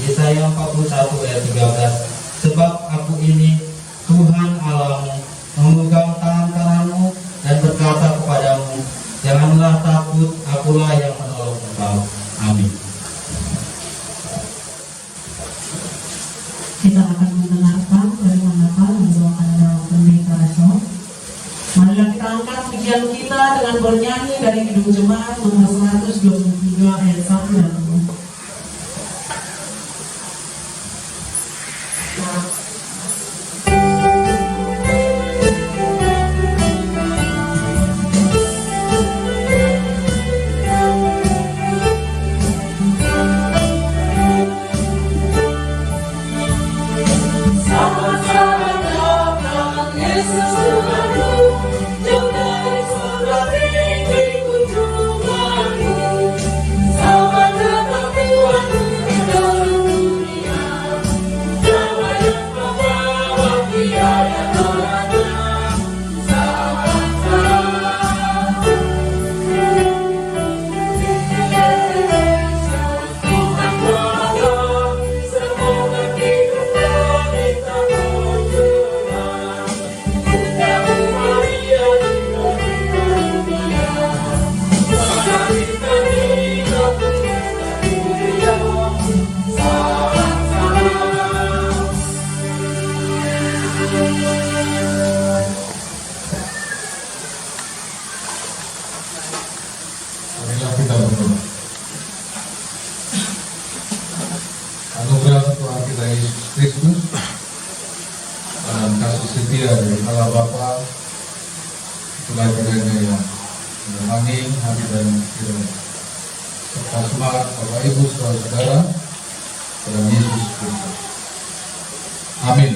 Yesaya 41 ayat 13. Sebab aku ini Tuhan Allahmu, memegang tangan kananmu dan berkata kepadamu, janganlah takut, akulah yang menolong engkau. Amin. Kita akan mendengarkan firman Bapa membawakan dalam pendeta Rasul. Marilah kita angkat pujian kita dengan bernyanyi dari Kidung Jemaat nomor 123 ayat 1 dan 2. Marilah kita berdoa. Anugerah Tuhan kita Yesus Kristus dan kasih setia dari Allah Bapa, itulah kiranya yang menemani hati dan pikiran serta semangat Bapak Ibu saudara-saudara dalam Yesus Kristus. Amin.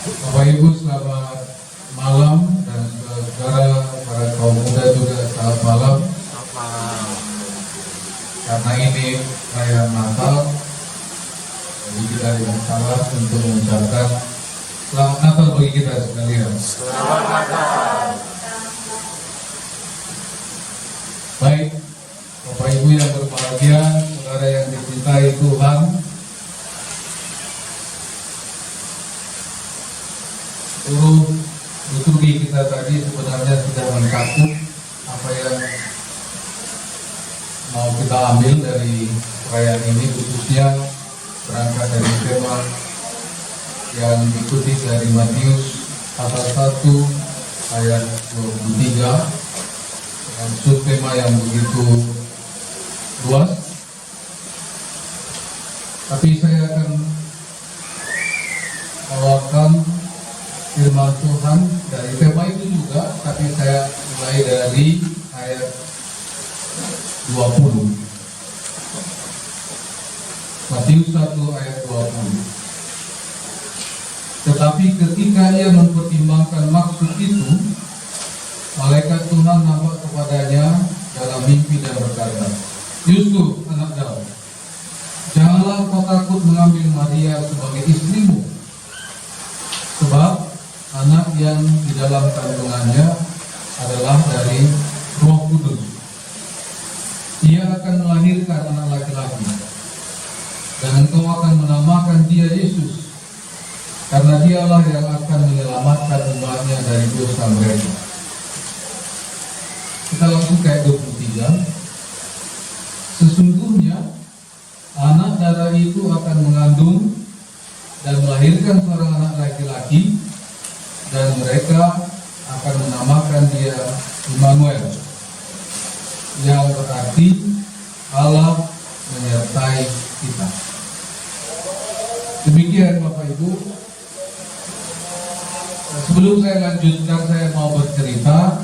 Bapak Ibu selamat malam, dan saudara para kaum muda juga selamat malam. Karena ini perayaan Natal, jadi kita tidak salah untuk mengucapkan selamat Natal bagi kita sekalian. Selamat Natal. Baik, Bapak Ibu yang berbahagia, saudara yang dicintai Tuhan, seluruh liturgi kita tadi sebenarnya sudah mencakup apa yang mau kita ambil dari perayaan ini, khususnya berangkat dari tema yang dikutip dari Matius pasal 1 ayat 23 dengan subtema yang begitu luas. Tapi saya akan bawakan firman Tuhan dari tema itu juga, tapi saya mulai dari ayat 20. Matius 1 ayat 20. Tetapi ketika ia mempertimbangkan maksud itu, malaikat Tuhan nampak kepadanya dalam mimpi dan berkata, Yusuf, anak Daud, janganlah kau takut mengambil Maria sebagai istrimu, sebab anak yang di dalam kandungannya adalah dari Roh Kudus. Ia akan melahirkan anak laki-laki, dan engkau akan menamakan dia Yesus, karena dialah yang akan menyelamatkan umatnya dari dosa mereka. Kita langsung ke ayat 23. Sesungguhnya anak darah itu akan mengandung dan melahirkan seorang anak laki-laki, dan mereka akan menamakan dia Immanuel, yang berarti Allah menyertai kita. Demikian Bapak Ibu. Sebelum saya lanjutkan, saya mau bercerita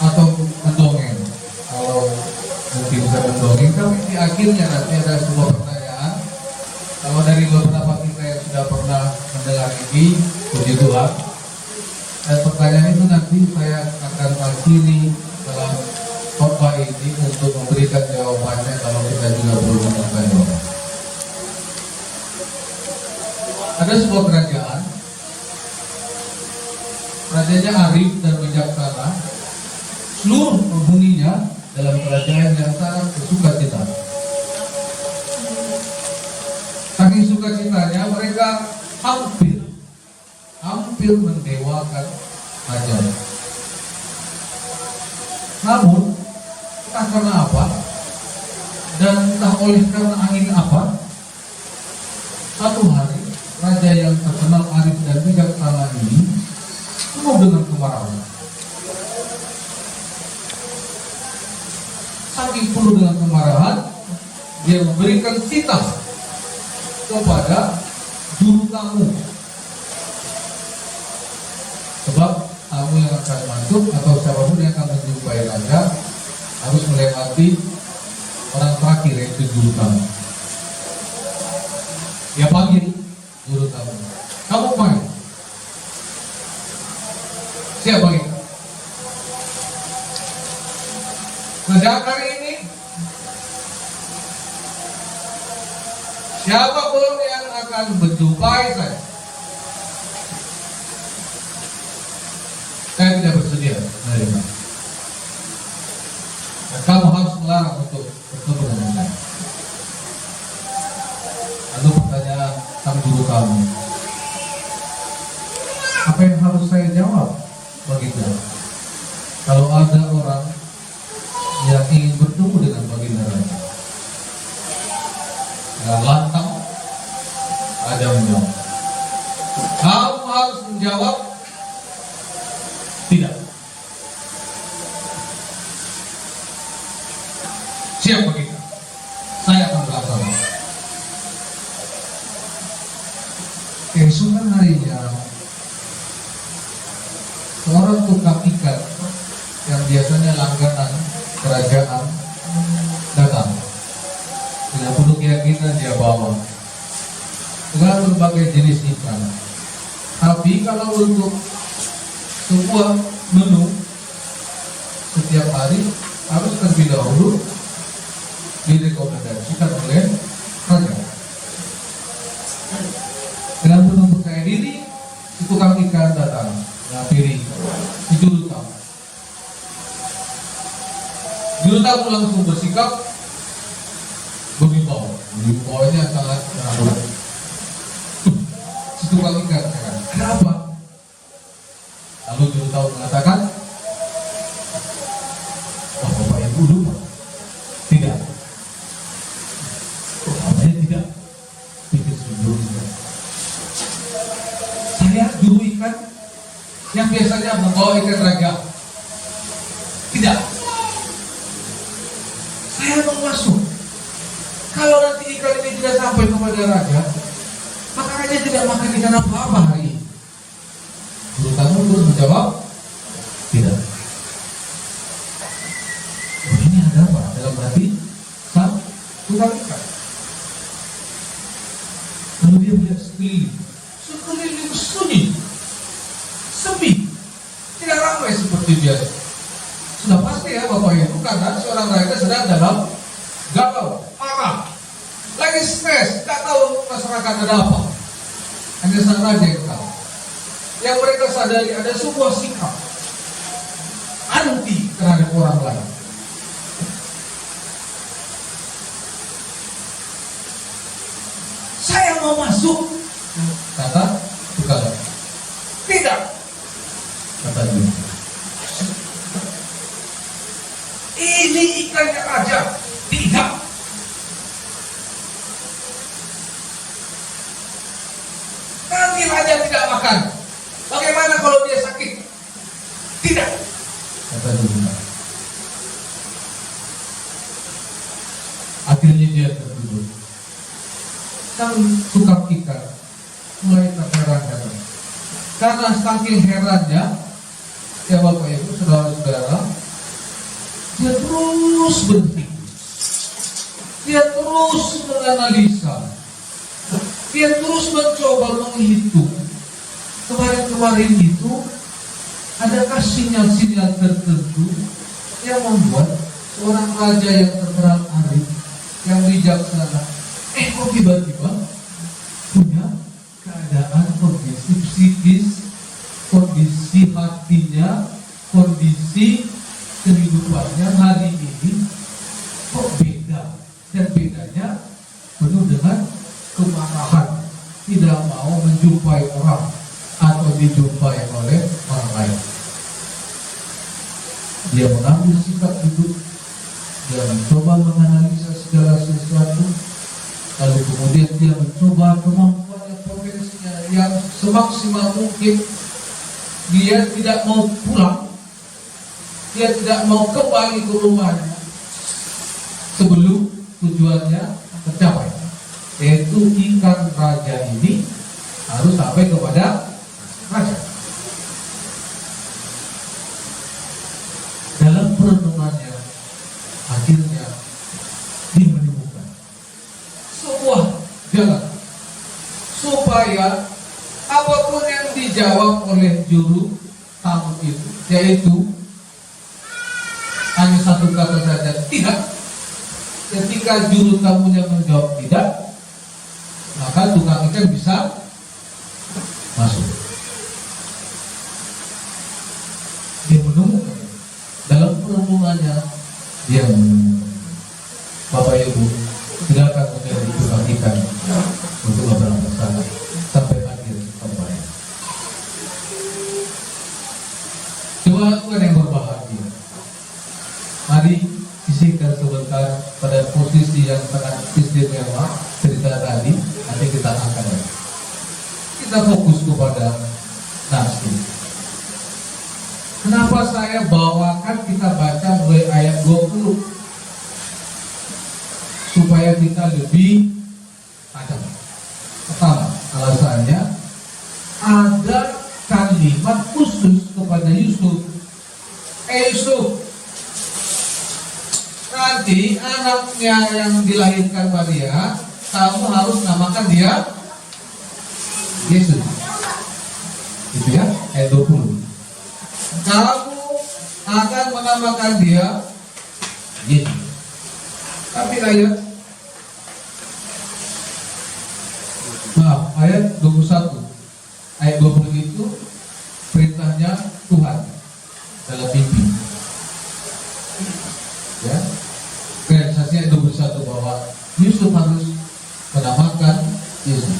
atau mendongeng. Kalau mungkin saya mendongeng, tapi di akhirnya nanti ada sebuah pertanyaan. Kalau dari beberapa kita yang sudah pernah mendengar ini, puji Tuhan, dan pertanyaan itu nanti saya akan akhiri dalam khotbah ini untuk memberikan jawabannya kalau kita juga belum menemukan jawaban. Ada sebuah kerajaan, rajanya arif dan bijaksana, seluruh penghuninya dalam kerajaan yang sangat bersukacita. Saking sukacitanya mereka hampir mendewakan raja. Namun entah karena apa dan entah oleh karena angin apa, satu hari raja yang terkenal arif dan bijaksana ini penuh dengan kemarahan. Saking penuh dengan kemarahan, dia memberikan titah kepada juru tamu. Sebab tamu yang akan masuk atau siapapun yang akan menjumpai raja harus melewati orang terakhir, yaitu juru tamu. Dia panggil juru tamu, kamu main. Siap bagi. Sejak hari ini, siapapun yang akan menjumpai saya tidak bersedia menerima. Dan kamu harus melarang untuk bertemu dengan saya. Lalu pertanyaan sang juru tamu, apa yang harus saya jawab baginda kalau ada orang yang ingin bertemu dengan baginda raja? Dengan lantang raja menjawab, kamu harus menjawab tidak. Siap baginda, saya akan melakukan. Keesokan harinya, seorang tukang ikan yang biasanya langganan kerajaan datang dengan penuh keyakinan. Dia bawa dengan berbagai jenis ikan. Tapi kalau untuk sebuah menu setiap hari harus terlebih dahulu direkomendasikan oleh raja. Dengan penuh percaya diri, si tukang ikan datang menghampiri si juru tamu. Juru tamu langsung bersikap berbawanya sangat rapuh. Si tukang ikan katakan, kenapa? Lalu juru tamu mengatakan, wah, Bapak Ibu lupa. Tidak. Bapaknya tidak ikan yang biasanya membawa ikan raja. Tidak. Saya mau masuk. Kalau nanti ikan ini tidak sampai kepada raja, maka raja tidak makan ikan apa-apa hari ini. Guru kamu terus menjawab, tidak. Oh, ini ada apa dalam hati sang tukang ikan? Lalu dia melihat sekeliling sunyi, sepi, tidak ramai seperti biasa. Sudah pasti ya Bapak Ibu, karena seorang raja sedang dalam galau, marah, lagi stres, tak tahu masyarakat ada apa. Hanya sang raja yang tahu. Yang mereka sadari ada sebuah sikap anti terhadap orang lain. Saya mau masuk, kata tukang. Tidak, kata dia. Ini ikannya raja. Tidak. Nanti raja tidak makan. Bagaimana kalau dia sakit? Tidak, kata dia. Akhirnya dia tertidur. Sang tukang ikan mulai terheran-heran. Karena saking herannya, ya Bapak Ibu, saudara-saudara, dia terus berpikir, dia terus menganalisa, dia terus mencoba menghitung. Kemarin-kemarin itu, adakah sinyal-sinyal tertentu yang membuat seorang raja yang terkenal arif, yang bijaksana, kok tiba-tiba punya keadaan kondisi psikis, kondisi hatinya, kondisi kehidupannya hari ini kok beda, dan bedanya penuh dengan kemarahan, tidak mau menjumpai orang atau dijumpai oleh orang lain. Dia mengambil sikap hidup, dia mencoba menganalisa segala sesuatu, lalu kemudian dia mencoba kemampuannya, potensinya yang semaksimal mungkin. Dia tidak mau pulang, dia tidak mau kembali ke rumahnya sebelum tujuannya tercapai, yaitu ikan raja ini harus sampai kepada raja. Dalam perenungannya, akhirnya dia menemukan sebuah jalan supaya apapun yang dijawab oleh juru tamu itu, yaitu hanya satu kata saja, tidak. Ketika juru tamunya menjawab tidak, maka tukang ikan bisa masuk. Dia menemukan dalam perenungannya, dia menemukan. Bapak Ibu, silakan menjadi tukang ikan untuk beberapa saat sampai akhir pembayaran. Coba Tuhan yang berbahagia, mari sisihkan sebentar pada posisi yang sangat istimewa cerita tadi. Nanti kita akan kita fokus kepada nafsu. Kenapa saya bawakan kita baca mulai ayat 20 supaya kita lebih tajam. Pertama, alasannya ada kalimat khusus kepada Yusuf. Yusuf, nanti anaknya yang dilahirkan Maria, kamu harus namakan dia Yesus. Gitu ya, ayat 20. Kamu akan menamakan dia Yesus. Tapi ayat 21, ayat 20 itu perintahnya Tuhan dalam mimpi. Ya, realisasi ayat 21 bahwa Yusuf harus menamakan Yesus.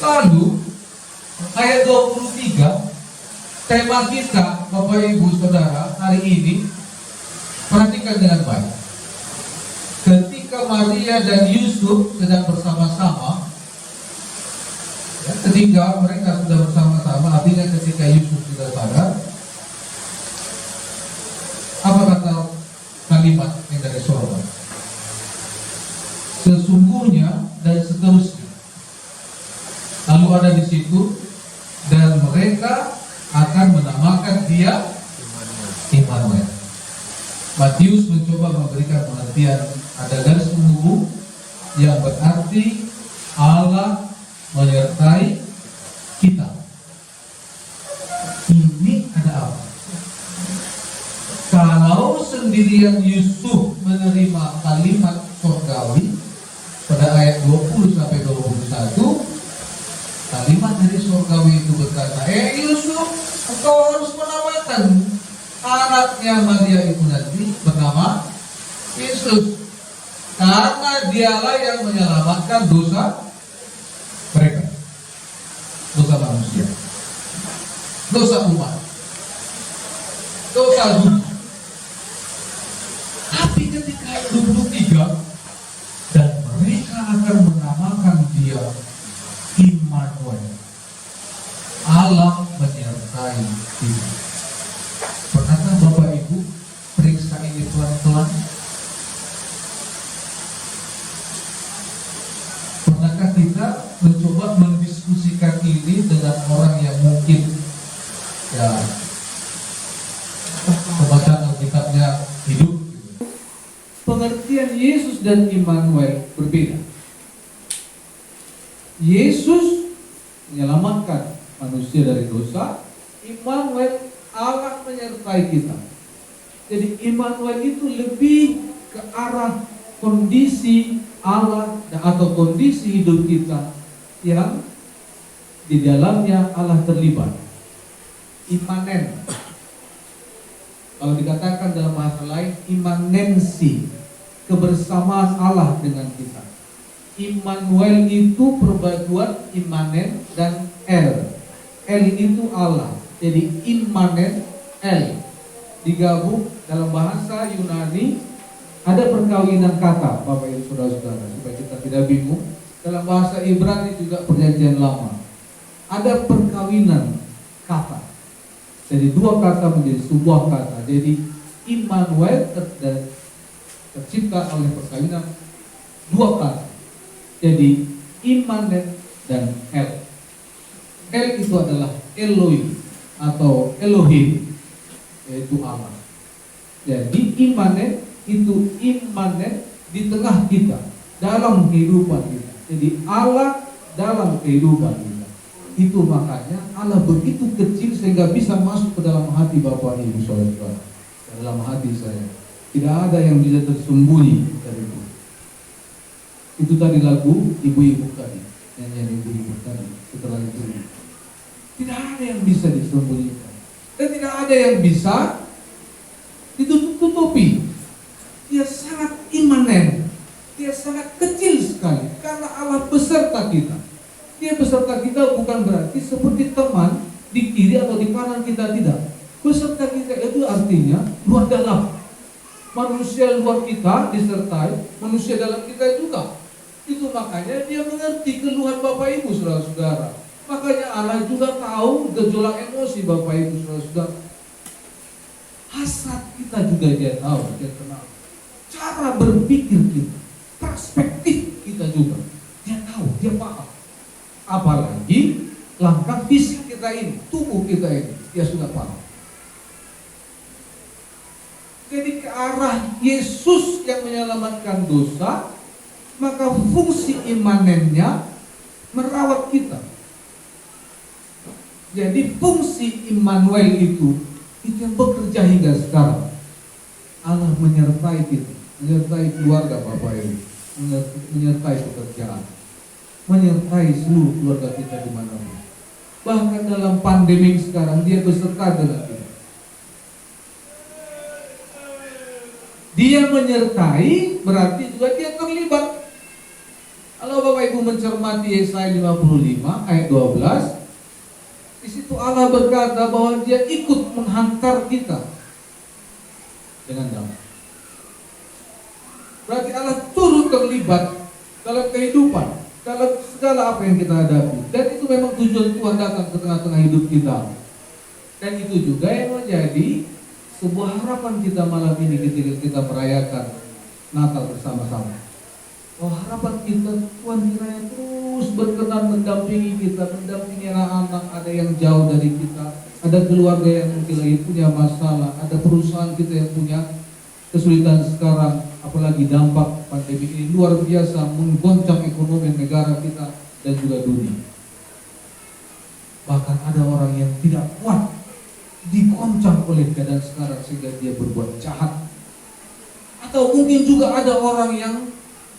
Lalu ayat 23, tema kita Bapak Ibu Saudara hari ini, perhatikan dengan baik. Ketika Maria dan Yusuf sedang bersama-sama, ya, ketika mereka sudah bersama-sama, artinya ketika Yusuf sudah sadar, apa kata kalimat yang dari surga? Sesungguhnya dan seterusnya. Lalu ada di situ, dan mereka akan menamakan dia Immanuel. Matius mencoba memberikan pengertian, ada garis penghubung yang berarti Allah menyertai kita. Ini ada apa? Kalau sendirian Yusuf menerima kalimat surgawi pada ayat 20 sampai 21, kalimat dari surgawi itu berkata, Yusuf, engkau harus menamakan anaknya Maria itu nanti bernama Yesus, karena dialah yang menyelamatkan dosa mereka, dosa manusia, dosa umat, dosa dunia. Tapi ketika ayat 23, dan mereka akan menamakan dia Immanuel, Allah menyertai kita. Pernahkah Bapak Ibu periksa ini pelan-pelan? Pernahkah kita mencoba mendiskusikan ini dengan orang yang mungkin ya pembacaan Alkitabnya hidup? Pengertian Yesus dan Immanuel berbeda. Yesus menyelamatkan manusia dari dosa, Immanuel Allah menyertai kita. Jadi Immanuel itu lebih ke arah kondisi Allah atau kondisi hidup kita yang di dalamnya Allah terlibat. Imanen. Kalau dikatakan dalam bahasa lain, imanensi, kebersamaan Allah dengan kita. Immanuel itu perpaduan imanen dan El. El itu Allah. Jadi immanen, El digabung. Dalam bahasa Yunani ada perkawinan kata, Bapak Ibu Saudara-saudara, supaya kita tidak bingung. Dalam bahasa Ibrani juga Perjanjian Lama ada perkawinan kata. Jadi dua kata menjadi sebuah kata. Jadi Immanuel tercipta oleh perkawinan dua kata. Jadi immanen dan El. El itu adalah Elohim atau Elohim, yaitu Allah. Jadi immanen itu immanen di tengah kita, dalam kehidupan kita. Jadi Allah dalam kehidupan kita. Itu makanya Allah begitu kecil sehingga bisa masuk ke dalam hati Bapak Ibu Saudara, dalam hati saya. Tidak ada yang bisa tersembunyi dari itu. Itu tadi lagu ibu-ibu tadi, nyanyian ibu-ibu tadi setelah itu. Tidak ada yang bisa disembunyikan dan tidak ada yang bisa ditutup-tutupi. Dia sangat imanen, dia sangat kecil sekali karena Allah beserta kita. Dia beserta kita bukan berarti seperti teman di kiri atau di kanan kita, tidak. Beserta kita itu artinya luar dalam. Manusia luar kita disertai manusia dalam kita juga. Itu makanya dia mengerti keluhan Bapak Ibu Saudara-saudara. Makanya Allah juga tahu gejolak emosi Bapak Ibu Saudara-saudara. Hasrat kita juga dia tahu, dia kenal. Cara berpikir kita, perspektif kita juga dia tahu, dia paham. Apalagi langkah fisik kita ini, tubuh kita ini, dia sudah paham. Jadi ke arah Yesus yang menyelamatkan dosa, maka fungsi imanennya merawat kita. Jadi fungsi Immanuel itu yang bekerja hingga sekarang. Allah menyertai kita, menyertai keluarga Bapak Ibu, menyertai pekerjaan, menyertai seluruh keluarga kita di mana-mana. Bahkan dalam pandemi sekarang dia beserta dengan kita. Dia menyertai berarti juga dia terlibat. Kalau Bapak Ibu mencermati Yesaya 55 ayat 12, di situ Allah berkata bahwa dia ikut menghantar kita dengan damai. Berarti Allah turut terlibat dalam kehidupan. dalam segala apa yang kita hadapi. Dan itu memang tujuan Tuhan datang ke tengah-tengah hidup kita. Dan itu juga yang menjadi sebuah harapan kita malam ini ketika kita merayakan Natal bersama-sama. Oh, harapan kita Tuhan kiranya terus berkenan mendampingi kita, mendampingi anak-anak, ada yang jauh dari kita, ada keluarga yang mungkin lagi punya masalah, ada perusahaan kita yang punya kesulitan sekarang, apalagi dampak pandemi ini luar biasa menggoncang ekonomi negara kita dan juga dunia. Bahkan ada orang yang tidak kuat digoncang oleh keadaan sekarang sehingga dia berbuat jahat. Atau mungkin juga ada orang yang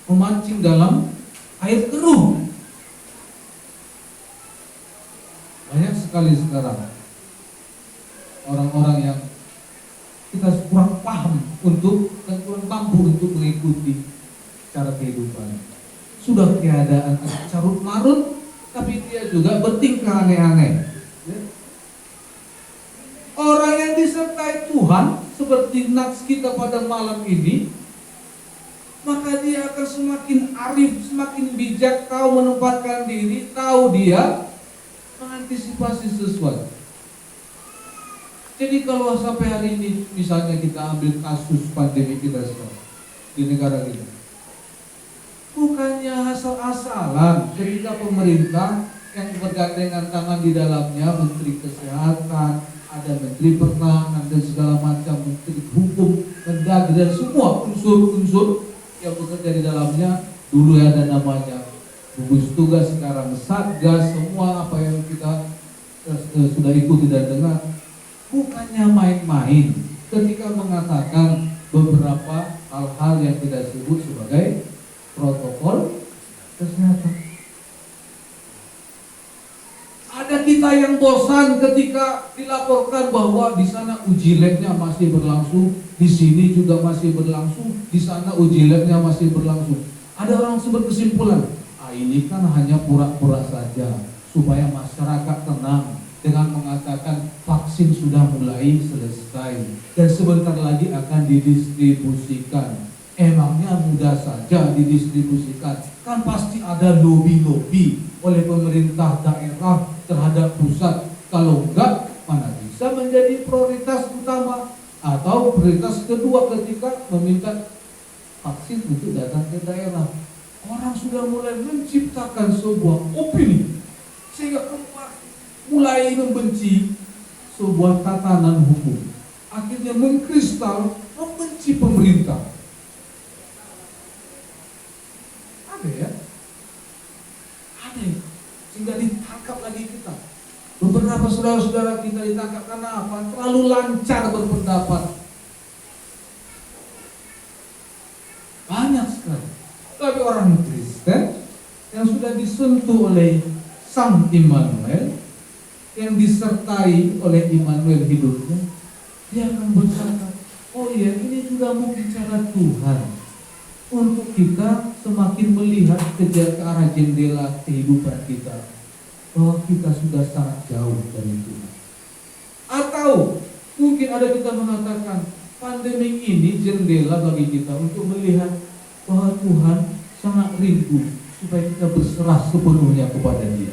memancing dalam air keruh. Banyak sekali sekarang orang-orang yang kita kurang paham untuk dan kurang mampu untuk mengikuti cara kehidupan. Sudah keadaan carut marut, tapi dia juga bertingkah aneh-aneh. Orang yang disertai Tuhan seperti nats kita pada malam ini, maka dia akan semakin arif, semakin bijak, tahu menempatkan diri, tahu dia mengantisipasi sesuatu. Jadi kalau sampai hari ini misalnya kita ambil kasus pandemi kita sekarang di negara kita, bukannya asal-asalan ketika pemerintah yang bergandengan tangan di dalamnya Menteri Kesehatan, ada Menteri Pertahanan dan segala macam, Menteri Hukum, Mendagri dan semua unsur-unsur yang bekerja di dalamnya. Dulu ada namanya gugus tugas, sekarang Satgas, semua apa yang kita sudah ikuti dan dengar. Bukannya main-main ketika mengatakan beberapa hal-hal yang kita sebut sebagai protokol kesehatan. Ada kita yang bosan ketika dilaporkan bahwa di sana uji labnya masih berlangsung, di sini juga masih berlangsung, di sana uji labnya masih berlangsung. Ada orang berkesimpulan, ini kan hanya pura-pura saja supaya masyarakat tenang dengan mengatakan vaksin sudah mulai selesai dan sebentar lagi akan didistribusikan. Emangnya mudah saja didistribusikan? Kan pasti ada lobby-lobby oleh pemerintah daerah terhadap pusat. Kalau enggak, mana bisa menjadi prioritas utama atau prioritas kedua ketika meminta vaksin untuk datang ke daerah. Orang sudah mulai menciptakan sebuah opini sehingga mulai membenci sebuah tatanan hukum, akhirnya mengkristal membenci pemerintah. Ada ya, ada ya. Sehingga ditangkap lagi kita. Beberapa saudara-saudara kita ditangkap karena apa? Terlalu lancar berpendapat. Banyak sekali. Tapi orang Kristen yang sudah disentuh oleh Sang Immanuel, yang disertai oleh Immanuel hidupnya, dia akan berkata, oh iya, ini juga mungkin cara Tuhan untuk kita semakin melihat ke arah jendela kehidupan kita, bahwa kita sudah sangat jauh dari Tuhan. Atau mungkin ada kita mengatakan pandemi ini jendela bagi kita untuk melihat bahwa Tuhan sangat rindu supaya kita berserah sepenuhnya kepada Dia.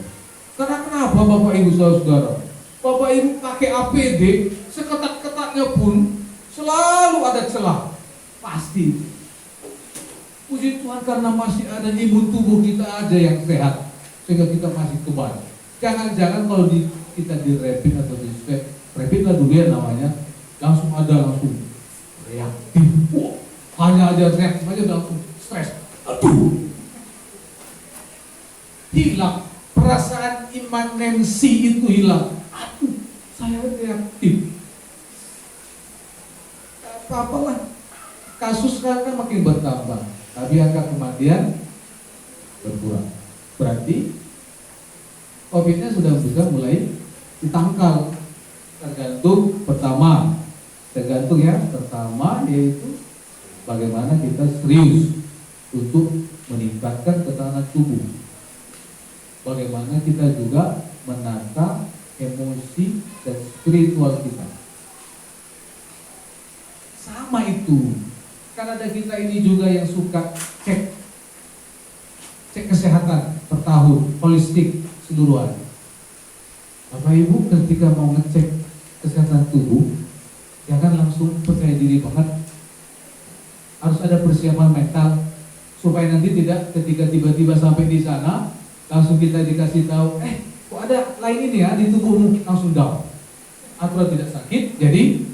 Karena kenapa Bapak Ibu Saudara? Bapak Ibu pakai APD, seketat-ketatnya pun selalu ada celah. Pasti. Puji Tuhan karena masih ada imun tubuh kita ada yang sehat, sehingga kita masih kebal. Jangan-jangan kalau kita di rapid atau di swab, rapid lah dulu ya namanya, langsung reaktif. Wah, hanya aja reaktif aja langsung stres. Aduh, hilang. Perasaan imanensi itu hilang. Aduh, saya reaktif. Apa-apalah. Kasus sekarang kan makin bertambah, tapi angka kematian berkurang. Berarti COVID-nya sudah bisa mulai ditangkal. Tergantung pertama yaitu bagaimana kita serius untuk meningkatkan ketahanan tubuh. Bagaimana kita juga menata emosi dan spiritual kita. Sama itu. Kan ada kita ini juga yang suka cek cek kesehatan per tahun, holistik seluruhan. Bapak Ibu ketika mau ngecek kesehatan tubuh, jangan langsung percaya diri banget. Harus ada persiapan mental supaya nanti tidak ketika tiba-tiba sampai di sana langsung kita dikasih tahu, kok ada lain ini ya di tubuhmu, langsung down. Atau tidak sakit, jadi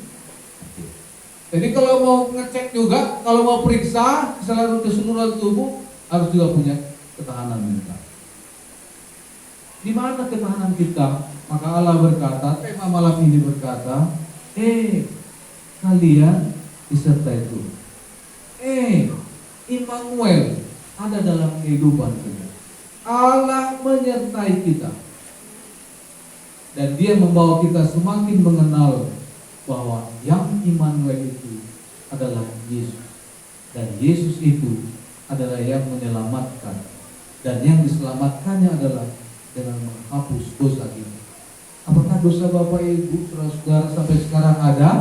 kalau mau ngecek juga, kalau mau periksa keseluruhan tubuh harus juga punya ketahanan mental. Di mana ketahanan kita? Maka Allah berkata, tema malam ini berkata, kalian disertai Tuhan. Immanuel ada dalam kehidupan kita. Allah menyertai kita. Dan dia membawa kita semakin mengenal bahwa yang Immanuel itu adalah Yesus. Dan Yesus itu adalah yang menyelamatkan. Dan yang diselamatkannya adalah dengan menghapus dosa kita. Apakah dosa Bapak Ibu, saudara-saudara sampai sekarang ada?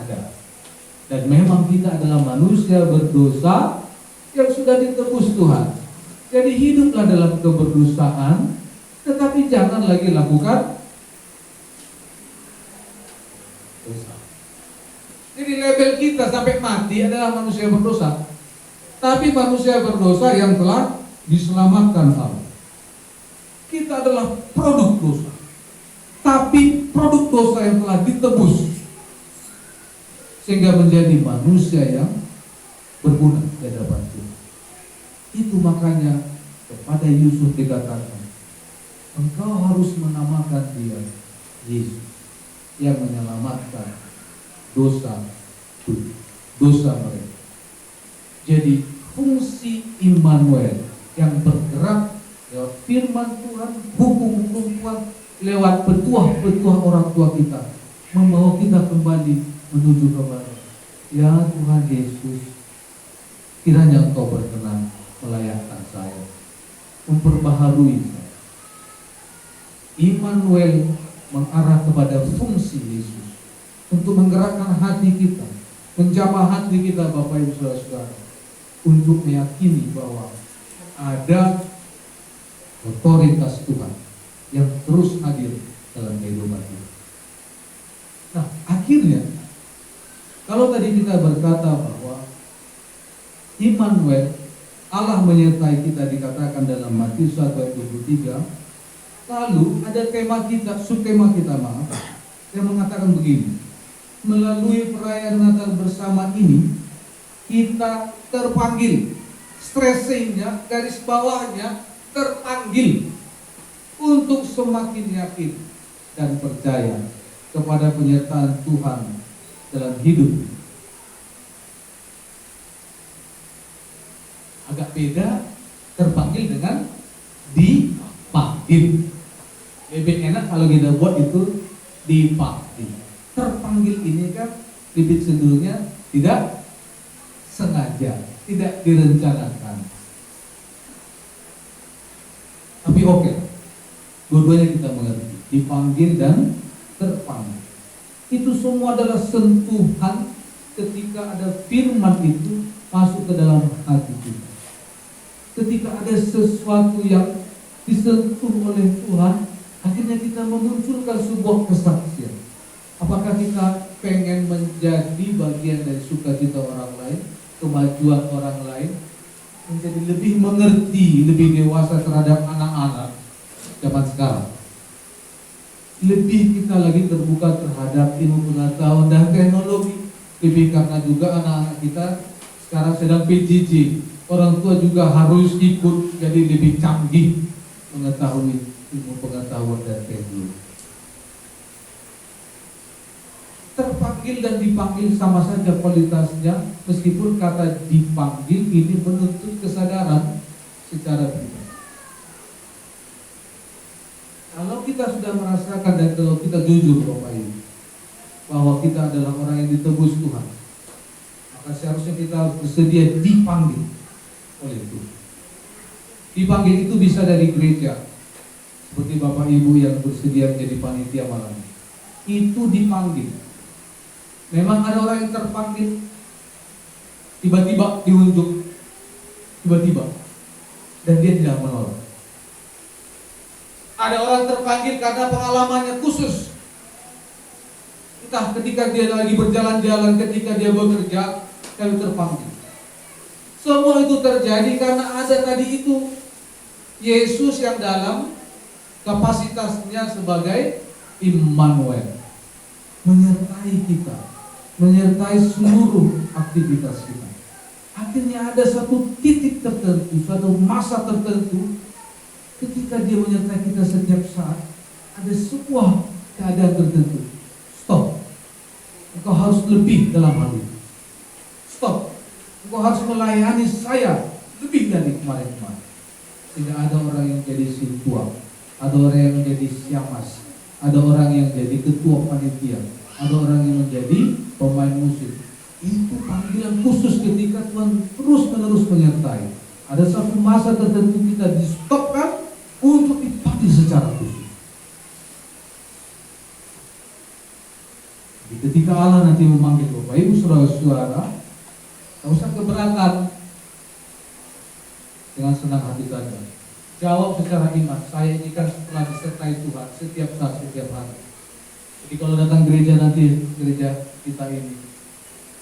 Ada. Dan memang kita adalah manusia berdosa yang sudah ditebus Tuhan. Jadi hiduplah dalam keberdosaan, tetapi jangan lagi lakukan dosa. Jadi label kita sampai mati adalah manusia berdosa. Tapi manusia berdosa yang telah diselamatkan Allah. Kita adalah produk dosa. Tapi produk dosa yang telah ditebus sehingga menjadi manusia yang berguna di hadapan Tuhan. Itu makanya kepada Yusuf dikatakan, engkau harus menamakan dia Yesus yang menyelamatkan dosa mereka. Jadi fungsi Immanuel yang bergerak lewat firman Tuhan, hukum-hukum Tuhan, lewat petuah-petuah orang tua kita, membawa kita kembali menuju kepada ya Tuhan Yesus, kiranya engkau berkenan melayakkan saya, memperbaharui saya. Immanuel mengarah kepada fungsi Yesus untuk menggerakkan hati kita, menjamah hati kita Bapak Ibu Saudara-saudara, untuk meyakini bahwa ada otoritas Tuhan yang terus hadir dalam kehidupan kita. Nah, akhirnya kalau tadi kita berkata bahwa Immanuel, Allah menyertai kita dikatakan dalam Matius 1 ayat 23, lalu ada tema kita, subtema kita yang mengatakan begini, melalui perayaan Natal bersama ini kita terpanggil, stressingnya, garis bawahnya terpanggil untuk semakin yakin dan percaya kepada penyertaan Tuhan dalam hidup. Agak beda terpanggil dengan dipanggil. Lebih enak kalau kita buat itu dipanggil. Terpanggil ini kan bibit sendulnya tidak sengaja, tidak direncanakan. Tapi oke, dua-duanya kita mengerti, dipanggil dan terpanggil. Itu semua adalah sentuhan ketika ada firman itu masuk ke dalam hati kita. Ketika ada sesuatu yang disentuh oleh Tuhan, akhirnya kita memunculkan sebuah kesaksian. Apakah kita pengen menjadi bagian dari sukacita orang lain, kemajuan orang lain, menjadi lebih mengerti, lebih dewasa terhadap anak-anak zaman sekarang. Lebih kita lagi terbuka terhadap ilmu pengetahuan dan teknologi. Lebih karena juga anak-anak kita sekarang sedang PJJ. Orang tua juga harus ikut jadi lebih canggih mengetahui ilmu pengetahuan dan teknologi. Terpanggil dan dipanggil sama saja kualitasnya, meskipun kata dipanggil ini menuntut kesadaran secara pribadi. Kalau kita sudah merasakan dan kalau kita jujur Bapak Ibu bahwa kita adalah orang yang ditebus Tuhan, maka seharusnya kita harus bersedia dipanggil oleh Tuhan. Dipanggil itu bisa dari gereja, seperti Bapak Ibu yang bersedia menjadi panitia malam ini. Itu dipanggil. Memang ada orang yang terpanggil, tiba-tiba diunjuk, tiba-tiba dan dia tidak menolak. Ada orang terpanggil karena pengalamannya khusus. Entah ketika dia lagi berjalan-jalan, ketika dia bekerja, lalu terpanggil. Semua itu terjadi karena ada tadi itu Yesus yang dalam kapasitasnya sebagai Immanuel, menyertai kita, menyertai seluruh aktivitas kita. Akhirnya ada satu titik tertentu, satu masa tertentu, ketika dia menyertai kita setiap saat, ada sebuah keadaan tertentu. Stop. Engkau harus lebih dalam hal itu. Stop. Engkau harus melayani saya lebih dari kemarin-kemarin. Tidak ada orang yang jadi sintua, ada orang yang menjadi siamas, ada orang yang jadi ketua panitia, ada orang yang menjadi pemain musik. Itu panggilan khusus ketika Tuhan terus-menerus menyertai. Ada satu masa tertentu kita di-stopkan untuk dipanggil secara khusus. Jadi ketika Allah nanti memanggil Bapak Ibu saudara-saudara, tak usah keberatan, dengan senang hati saja. Jawab secara iman, saya ini kan setelah disertai Tuhan setiap saat, setiap hari. Jadi kalau datang gereja nanti, gereja kita ini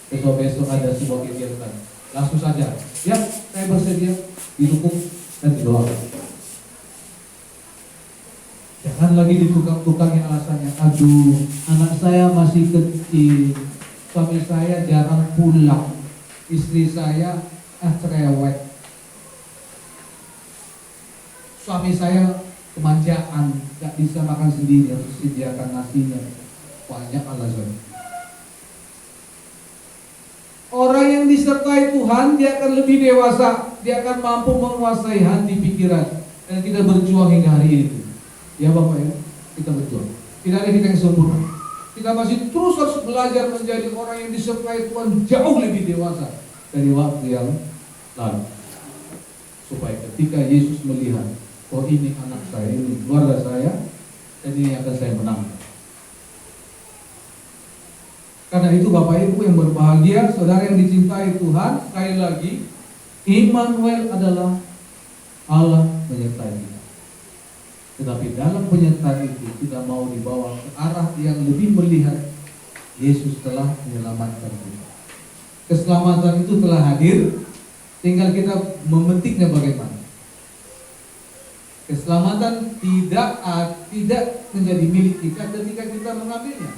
besok-besok ada sebuah kegiatan, langsung saja, ya saya bersedia, didukung dan didoakan. Jangan lagi ditukang-tukangi alasannya, aduh anak saya masih kecil, suami saya jarang pulang, istri saya cerewet, suami saya kemanjaan, gak bisa makan sendiri, harus sediakan nasinya. Banyak alasan. Orang yang disertai Tuhan, dia akan lebih dewasa, dia akan mampu menguasai hati pikiran, dan kita berjuang hingga hari ini. Ya Bapak ya, kita berjuang. Tidak ada kita yang sempurna. Kita masih terus harus belajar menjadi orang yang disertai Tuhan jauh lebih dewasa dari waktu yang lalu. Supaya ketika Yesus melihat, oh ini anak saya, ini keluarga saya, dan ini akan saya menangkan. Karena itu Bapak Ibu yang berbahagia, saudara yang dicintai Tuhan, sekali lagi, Immanuel adalah Allah menyertai kita. Tetapi dalam penyertaan itu kita mau dibawa ke arah yang lebih melihat Yesus telah menyelamatkan kita. Keselamatan itu telah hadir, tinggal kita memetiknya bagaimana. Keselamatan tidak menjadi milik kita ketika kita mengambilnya.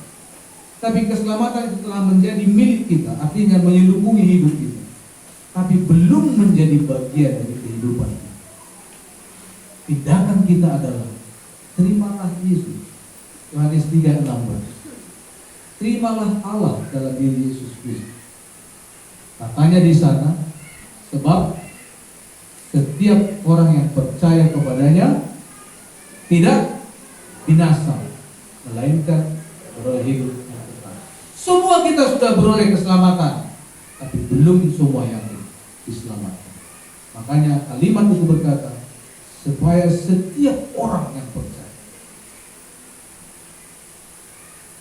Tapi keselamatan itu telah menjadi milik kita, artinya menyelubungi hidup kita. Tapi belum menjadi bagian dari kehidupan kita. Tindakan kita adalah terimalah Yesus. Yohanes 3:16. Terimalah Allah dalam diri Yesus Kristus. Katanya di sana, sebab setiap orang yang percaya kepadanya tidak binasa, melainkan beroleh hidup yang kekal. Semua kita sudah beroleh keselamatan, tapi belum semua yang diselamatkan. Makanya kalimat itu berkata, supaya setiap orang yang percaya.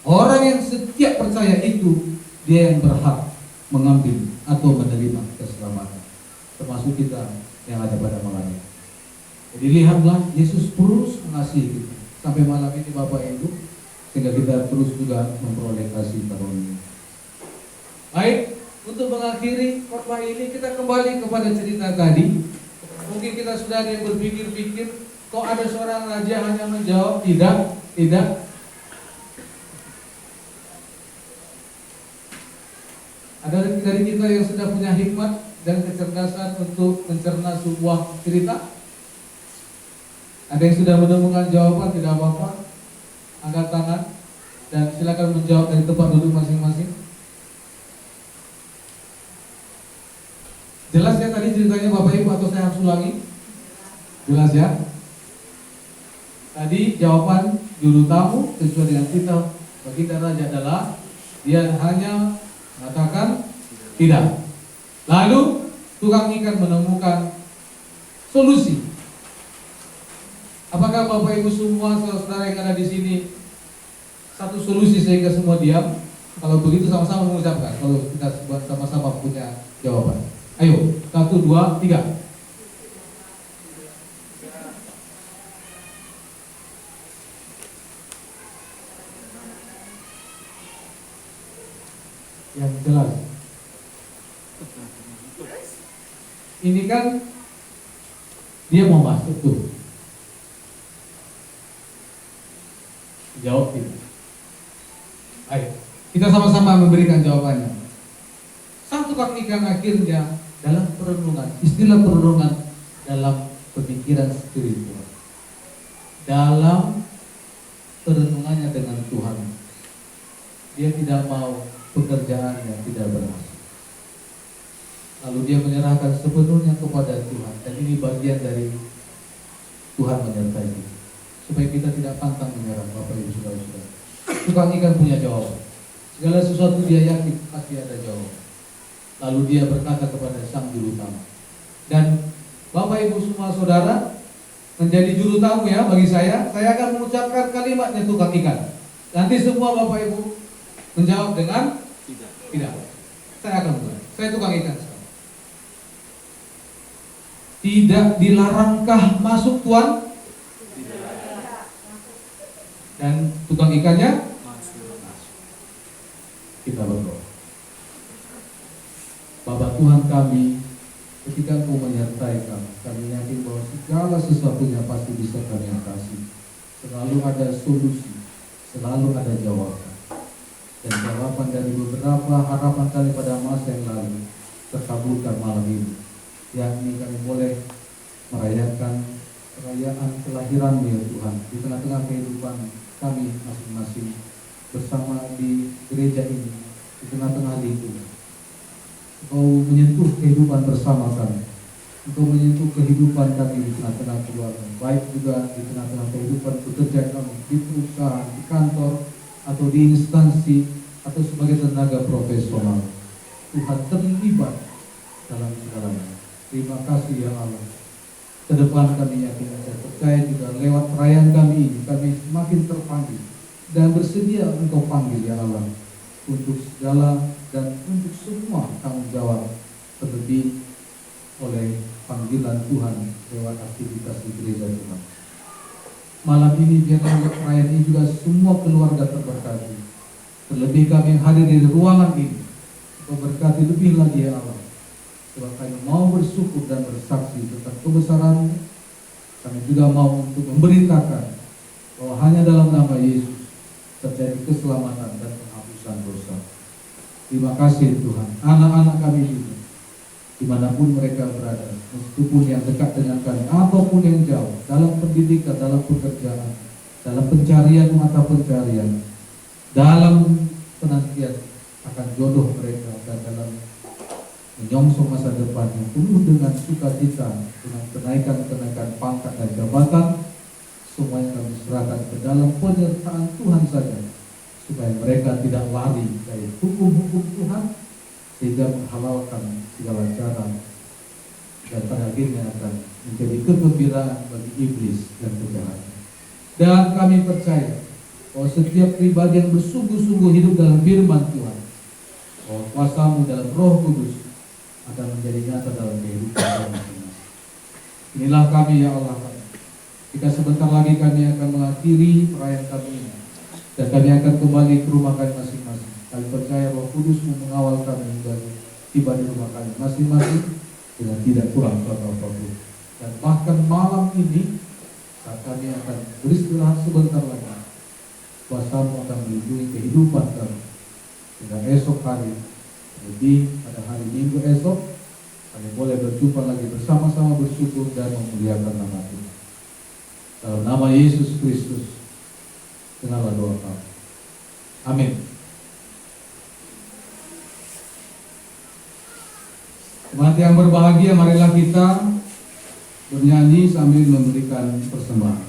Orang yang setiap percaya itu, dia yang berhak mengambil atau menerima keselamatan. Termasuk kita yang ada pada malam ini. Jadi lihatlah, Yesus terus mengasihi kita sampai malam ini Bapak Ibu, sehingga kita terus juga memperoleh kasih karunia. Baik, untuk mengakhiri khotbah ini kita kembali kepada cerita tadi. Mungkin kita sudah ada yang berpikir-pikir, kok ada seorang raja hanya menjawab tidak. Ada dari kita yang sudah punya hikmat dan kecerdasan untuk mencerna sebuah cerita? Ada yang sudah menemukan jawaban? Tidak apa-apa, angkat tangan dan silakan menjawab dari tempat duduk masing-masing. Jelas ya tadi ceritanya Bapak Ibu atau saya harus ulangi? Jelas ya? Tadi jawaban juru tamu sesuai dengan kita baginda raja adalah dia hanya mengatakan tidak. Lalu tukang ikan menemukan solusi. Apakah Bapak Ibu semua saudara yang ada di sini satu solusi sehingga semua diam? Kalau begitu sama-sama mengucapkan. Kalau kita sama-sama punya jawaban. Ayo, 1, 2, 3. yang jelas. Ini kan dia mau masuk tuh. Jawab tidak. Ayo, kita sama-sama memberikan jawabannya. Sang tukang ikan akhirnya dalam perenungan, istilah perenungan dalam pemikiran spiritual, dalam perenungannya dengan Tuhan, dia tidak mau pekerjaannya tidak berhasil. Lalu dia menyerahkan sepenuhnya kepada Tuhan, dan ini bagian dari Tuhan menyertai kita, supaya kita tidak pantang menyerah. Bapak Ibu Saudara-saudara, tukang ikan punya jawaban. Segala sesuatu dia yakin pasti ada jawaban. Lalu dia berkata kepada sang juru tamu. Dan Bapak Ibu semua saudara menjadi juru tamu ya bagi saya akan mengucapkan kalimatnya tukang ikan. Nanti semua Bapak Ibu menjawab dengan tidak. Saya akan mulai. Saya tukang ikan sekarang. Tidak dilarangkah masuk Tuhan? Tidak. Dan tukang ikannya masuk. Kita berdoa. Bapa Tuhan kami, ketika Engkau menyertai kami yakin bahwa segala sesuatunya pasti bisa kami atasi. Selalu ada solusi, selalu ada jawaban. Dan jawaban dari beberapa harapan kami pada masa yang lalu terkabulkan malam ini. Yakni kami boleh merayakan perayaan kelahiran ya Tuhan di tengah-tengah kehidupan kami masing-masing bersama di gereja ini, di tengah-tengah lingkungan. Engkau menyentuh kehidupan bersama kami. Engkau menyentuh kehidupan kami di tengah-tengah keluarga, baik juga di tengah-tengah kehidupan pekerjaan kami di perusahaan, di kantor, atau di instansi, atau sebagai tenaga profesional. Tuhan terlibat dalam segalanya. Terima kasih ya Allah. Ke depan kami yakin dan percaya juga lewat perayaan kami ini kami semakin terpanggil dan bersedia Engkau panggil ya Allah untuk segala dan untuk semua tanggung jawab terlebih oleh panggilan Tuhan lewat aktivitas di gereja Tuhan. Malam ini biarkan perayaan ini juga semua keluarga terberkati. Terlebih kami yang hadir di ruangan ini, Engkau berkati lebih lagi ya Allah. Sebab kami mau bersyukur dan bersaksi tentang kebesaran. Kami juga mau untuk memberitakan bahwa hanya dalam nama Yesus terjadi keselamatan dan penghapusan dosa. Terima kasih Tuhan. Anak-anak kami juga, dimanapun mereka berada, meskipun yang dekat dengan kami ataupun yang jauh, dalam pendidikan, dalam pekerjaan, dalam pencarian mata pencarian, dalam penantian akan jodoh mereka, dan dalam menyongsong masa depan yang penuh dengan sukacita, dengan kenaikan-kenaikan pangkat dan jabatan, semuanya kami serahkan ke dalam penyertaan Tuhan saja, supaya mereka tidak lari dari hukum-hukum Tuhan sehingga menghalalkan segala cara dan pada akhirnya akan menjadi kegembiraan bagi iblis dan kejahatan. Dan kami percaya bahwa setiap pribadi yang bersungguh-sungguh hidup dalam firman Tuhan, bahwa kuasa-Mu dalam Roh Kudus akan menjadi nyata dalam kehidupan kami masing-masing. Inilah kami ya Allah. Jika sebentar lagi kami akan mengakhiri perayaan kami ini, dan kami akan kembali ke rumah kami masing-masing. Kami percaya Roh Kudus mengawal kami hingga tiba di rumah kami masing-masing dengan tidak kurang suatu apapun. Dan bahkan malam ini saat kami akan beristirahat sebentar lagi, kuasa-Mu akan melindungi kehidupan kami hingga esok hari, lebih pada hari Minggu esok, kami boleh berjumpa lagi bersama-sama bersyukur dan memuliakan nama Tuhan. Dalam nama Yesus Kristus, dengarlah doa kami. Amin. Jemaat yang berbahagia, marilah kita bernyanyi sambil memberikan persembahan.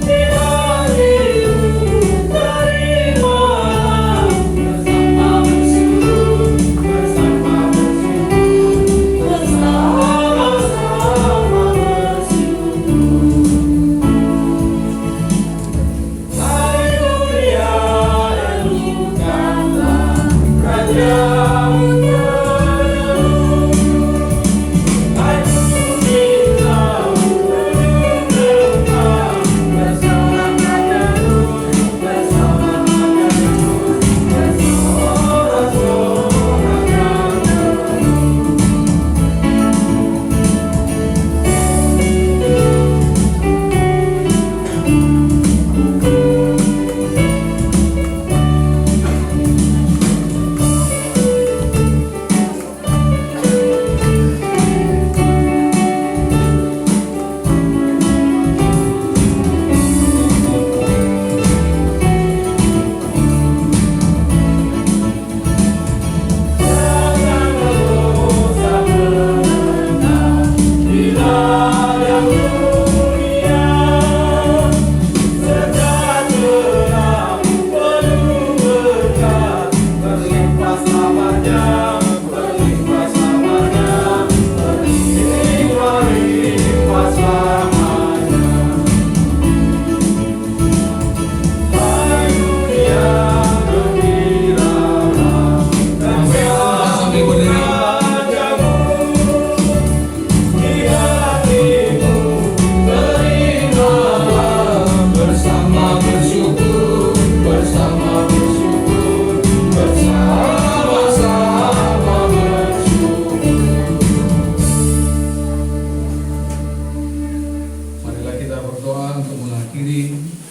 Di hadirat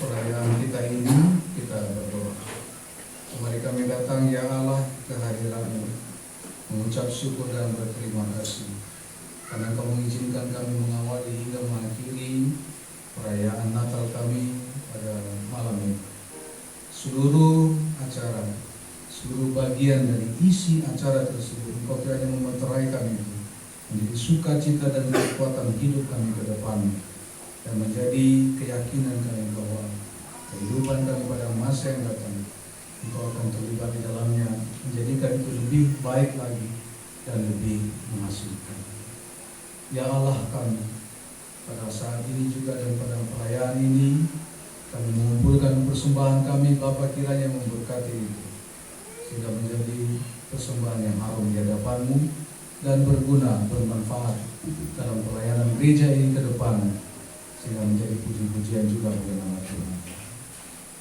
perayaan kita ini, kita berdoa. Mari kami datang ya Allah ke hadirat-Mu, mengucap syukur dan berterima kasih karena Kau mengizinkan kami mengawali hingga mengakhiri perayaan Natal kami pada malam ini. Seluruh acara, seluruh bagian dari isi acara tersebut Engkau kiranya memeterai kami menjadi sukacita dan kekuatan hidup kami ke depan, dan menjadi keyakinan kami bahwa kehidupan kami pada masa yang datang Engkau akan terlibat di dalamnya, menjadikan itu lebih baik lagi dan lebih menghasilkan. Ya Allah kami, pada saat ini juga dan pada perayaan ini kami mengumpulkan persembahan kami, Bapa kiranya memberkati itu sehingga menjadi persembahan yang harum di hadapan-Mu dan berguna, bermanfaat dalam pelayanan gereja ini ke depan, sehingga menjadi puji-pujian juga bagi nama Tuhan.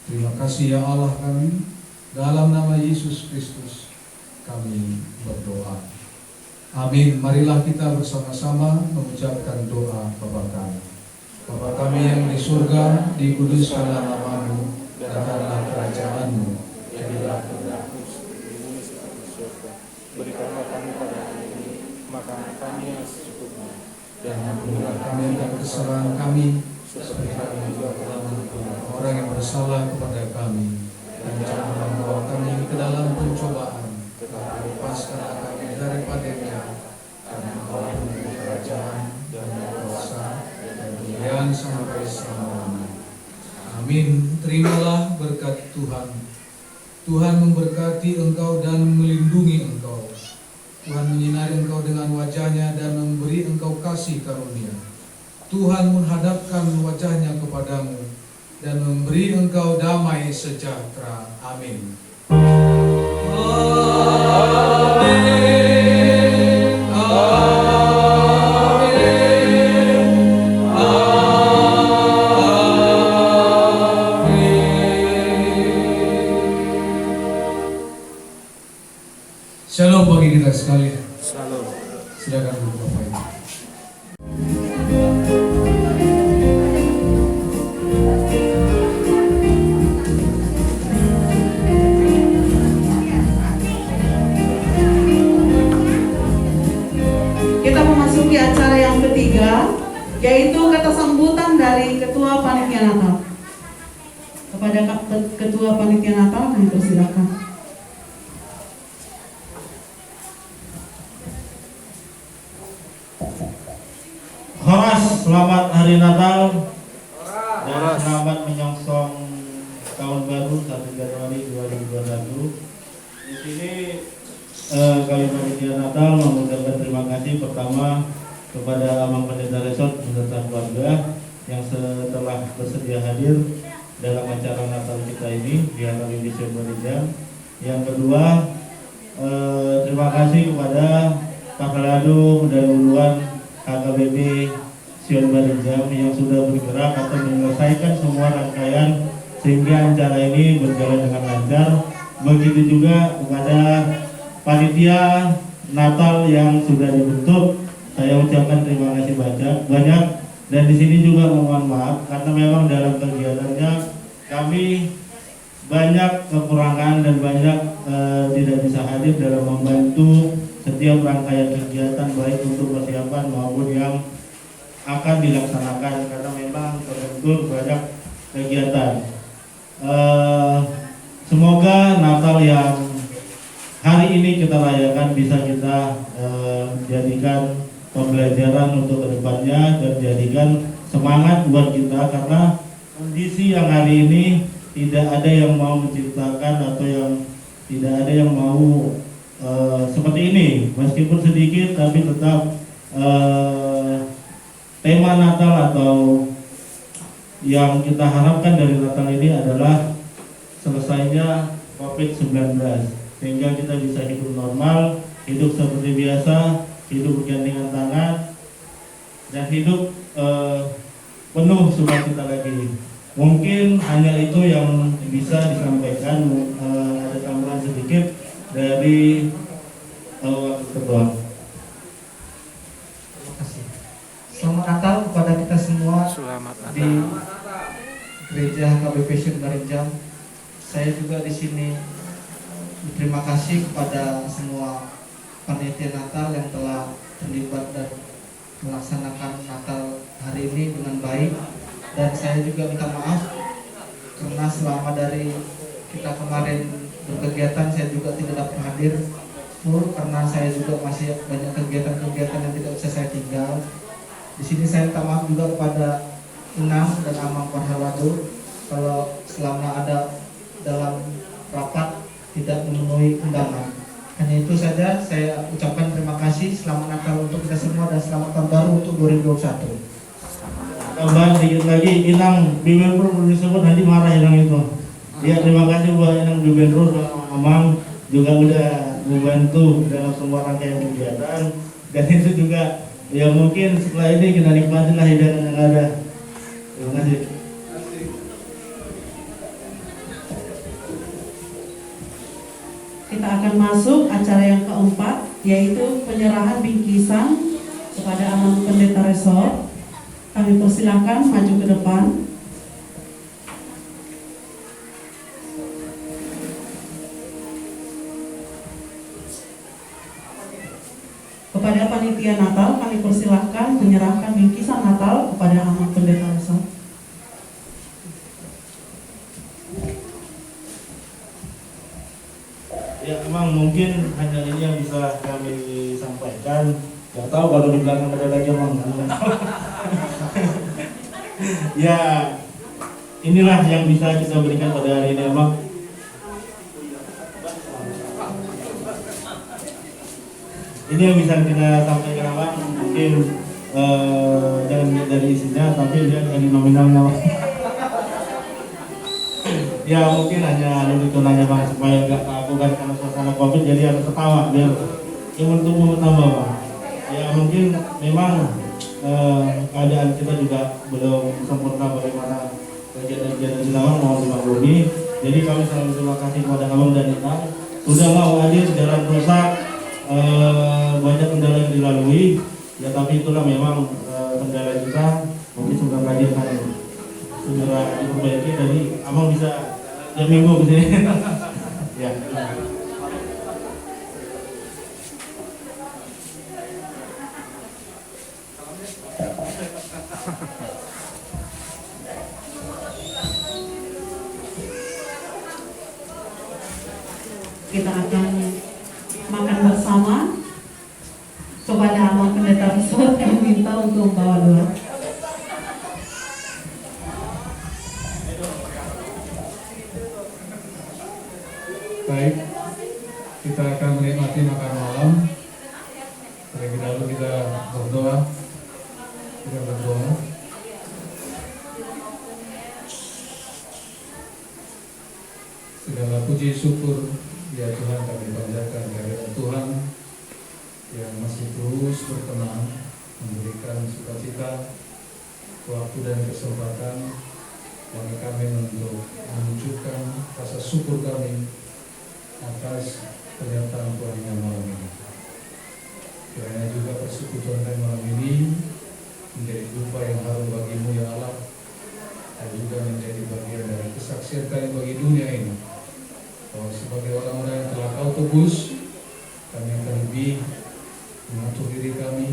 Terima kasih ya Allah kami, dalam nama Yesus Kristus kami berdoa. Amin. Marilah kita bersama-sama mengucapkan doa Bapa kami. Bapa kami yang di surga, dikuduskanlah nama-Mu, datanglah kerajaan-Mu, jadilah kehendak-Mu di bumi seperti di surga. Berikanlah kami pada hari ini makanan kami yang secukupnya, dan ampunilah kami akan kesalahan kami, seperti kami juga telah mengampuni orang yang bersalah kepada kami, dan janganlah membawa kami ke dalam pencobaan, tetapi lepaskanlah kami daripadanya, karena Engkau punya kerajaan dan kuasa dan kemuliaan sampai selama-lamanya. Amin. Terimalah berkat Tuhan. Tuhan memberkati engkau dan melindungi engkau. Tuhan menyinari engkau dengan wajah-Nya dan memberi engkau kasih karunia. Tuhan menghadapkan wajah-Nya kepadamu dan memberi engkau damai sejahtera. Amin. Shalom bagi kita sekalian. Shalom. Silakan Bapak Ibu. Kita memasuki acara yang ketiga, yaitu kata sambutan dari Ketua Panitia Natal. Kepada Ketua Panitia Natal kami persilakan. Horas, selamat hari Natal dan selamat menyongsong tahun baru 1 Januari 2021. Di sini kami Panitia Natal mengucapkan terima kasih pertama kepada Amang Pendeta Resort beserta keluarga yang setelah bersedia hadir dalam acara Natal kita ini di Harapan Misi Berijam. Yang kedua, terima kasih kepada Pak Kalado dan Uluan KKBP Sion Berijam yang sudah bergerak atau menyelesaikan semua rangkaian sehingga acara ini berjalan dengan lancar. Begitu juga kepada panitia Natal yang sudah dibentuk, saya ucapkan terima kasih banyak. Dan di sini juga mohon maaf karena memang dalam kegiatannya kami banyak kekurangan dan banyak tidak bisa hadir dalam membantu setiap rangkaian kegiatan baik untuk persiapan maupun yang akan dilaksanakan karena memang terbentur banyak kegiatan. Semoga Natal yang hari ini kita rayakan bisa kita jadikan pembelajaran untuk kedepannya dan jadikan semangat buat kita karena kondisi yang hari ini tidak ada yang mau menciptakan atau yang tidak ada yang mau seperti ini, meskipun sedikit tapi tetap tema Natal atau yang kita harapkan dari Natal ini adalah selesainya COVID-19 sehingga kita bisa hidup normal, hidup seperti biasa, hidup bergandengan tangan dan hidup penuh sukacita lagi. Mungkin hanya itu yang bisa disampaikan. Ada tambahan sedikit dari Ketua. Terima kasih. Selamat Natal kepada kita semua. Selamat Natal. Gereja HKBP Sumberjam. Saya juga di sini berterima kasih kepada semua panitia Natal yang telah terlibat dan melaksanakan Natal hari ini dengan baik. Dan saya juga minta maaf karena selama dari kita kemarin berkegiatan saya juga tidak dapat hadir full karena saya juga masih banyak kegiatan-kegiatan yang tidak bisa saya tinggal. Di sini saya minta maaf juga kepada Inam dan Amang Parhalado kalau selama ada dalam rapat tidak memenuhi undangan. Hanya itu saja, saya ucapkan terima kasih. Selamat Natal untuk kita semua dan selamat tahun baru untuk 2021. Tambahan dikit lagi, Inang Bibenro disebut nanti marah Inang itu. Ya, terima kasih buat Inang Bibenro sama Amang juga udah membantu dalam semua rangkaian kegiatan. Dan itu juga ya mungkin setelah ini kita nikmatin lah hidangan yang ada. Terima kasih. Kita akan masuk acara yang keempat, yaitu penyerahan bingkisan kepada Amang Pendeta Resor. Kami persilakan maju ke depan. Kepada panitia Natal, kami persilahkan menyerahkan bingkisan Natal kepada Amang Pendeta Resor. Ya, emang mungkin hanya ini yang bisa kami sampaikan. Gak tahu kalau di belakang ada lagi emang. Ya, inilah yang bisa kita berikan pada hari ini emang. Ini yang bisa kita sampaikan emang. Mungkin jangan lihat dari isinya, tapi lihat dari nominalnya. Ya mungkin hanya itu nanya bang supaya gak kaku kan karena suasana covid jadi harus ketawa biar imun tubuh tambah bang. Ya mungkin memang keadaan kita juga belum sempurna bagaimana kegiatan-kegiatan Sinawang mau dimaklumi. Jadi kami selalu terima kasih kepada Abang dan Inang sudah mau hadir. Jalan rusak, banyak kendala yang dilalui. Ya tapi itulah memang kendala kita, mungkin sudah hadir kan segera diperbaiki. Jadi Abang bisa ya minggu ke sini. Ya. Kita akan makan bersama. Kepada Amang Pendeta Resor kami minta untuk membawa doa. Baik, kita akan menikmati makan malam. Terlebih dahulu kita berdoa. Segala puji syukur ya Tuhan kami panjatkan kehadirat Tuhan yang masih terus berkenan memberikan sukacita, waktu dan kesempatan bagi kami untuk menunjukkan rasa syukur kami atas pernyataan Tuhan yang malam ini. Kiranya juga persekutuan kami malam ini menjadi dupa yang harum bagimu ya Allah, dan juga menjadi bagian dari kesaksian kami bagi dunia ini, bahwa sebagai orang-orang yang telah Kau tebus, kami akan lebih mengatur diri kami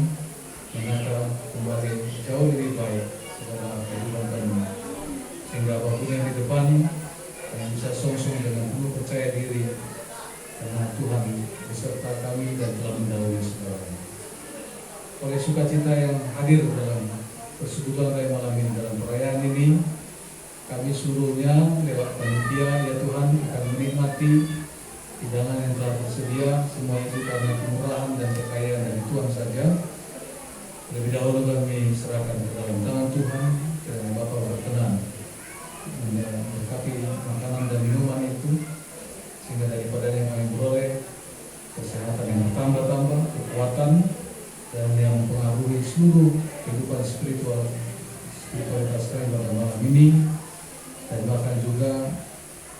menata kembali jauh lebih baik segala kehidupan kami, sehingga apapun yang di depan kami bisa songsong dengan penuh percaya diri karena Tuhan beserta kami dan telah mendahului segalanya. Oleh sukacita yang hadir dalam persekutuan kami malam ini, dalam perayaan ini, kami seluruhnya lewat panitia ya Tuhan akan menikmati hidangan yang telah tersedia. Semua itu karena kemurahan dan kekayaan dari Tuhan saja. Lebih dahulu kami serahkan ke dalam tangan Tuhan, kiranya Bapa berkenan berkati makanan dan minuman itu, sehingga daripada yang kami beroleh kesehatan yang bertambah-tambah, kekuatan, dan yang mempengaruhi seluruh kehidupan spiritualitas kami pada malam ini, dan bahkan juga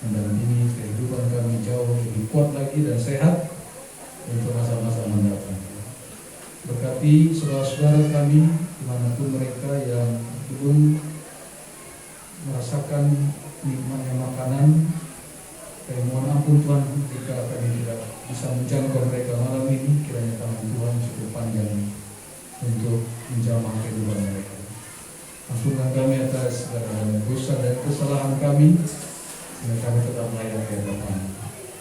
mendampingi kehidupan kami jauh lebih kuat lagi dan sehat untuk masa-masa mendatang. Berkati saudara-saudara kami dimanapun mereka yang belum merasakan menyediakan nikmatnya makanan. Kami mohon ampun Tuhan jika kami tidak bisa menjangkau mereka malam ini. Kiranya tangan Tuhan cukup panjang untuk menjamah kehidupan mereka. Ampunkan kami atas segala dosa dan kesalahan kami, sehingga kami tetap layak di hadapan.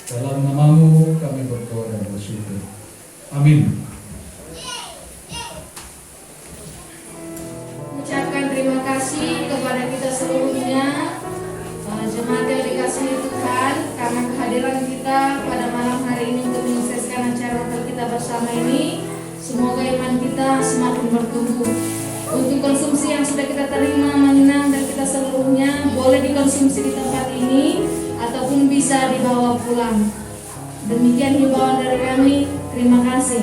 Dalam namamu kami berdoa dan bersyukur. Amin. Ucapkan terima kasih kepada kita seluruhnya, jemaat yang dikasihi Tuhan, karena kehadiran kita pada malam hari ini untuk menyukseskan acara Natal kita bersama ini. Semoga iman kita semakin bertumbuh. Untuk konsumsi yang sudah kita terima, mengenang dan kita seluruhnya boleh dikonsumsi di tempat ini ataupun bisa dibawa pulang. Demikian himbauan dari kami. Terima kasih.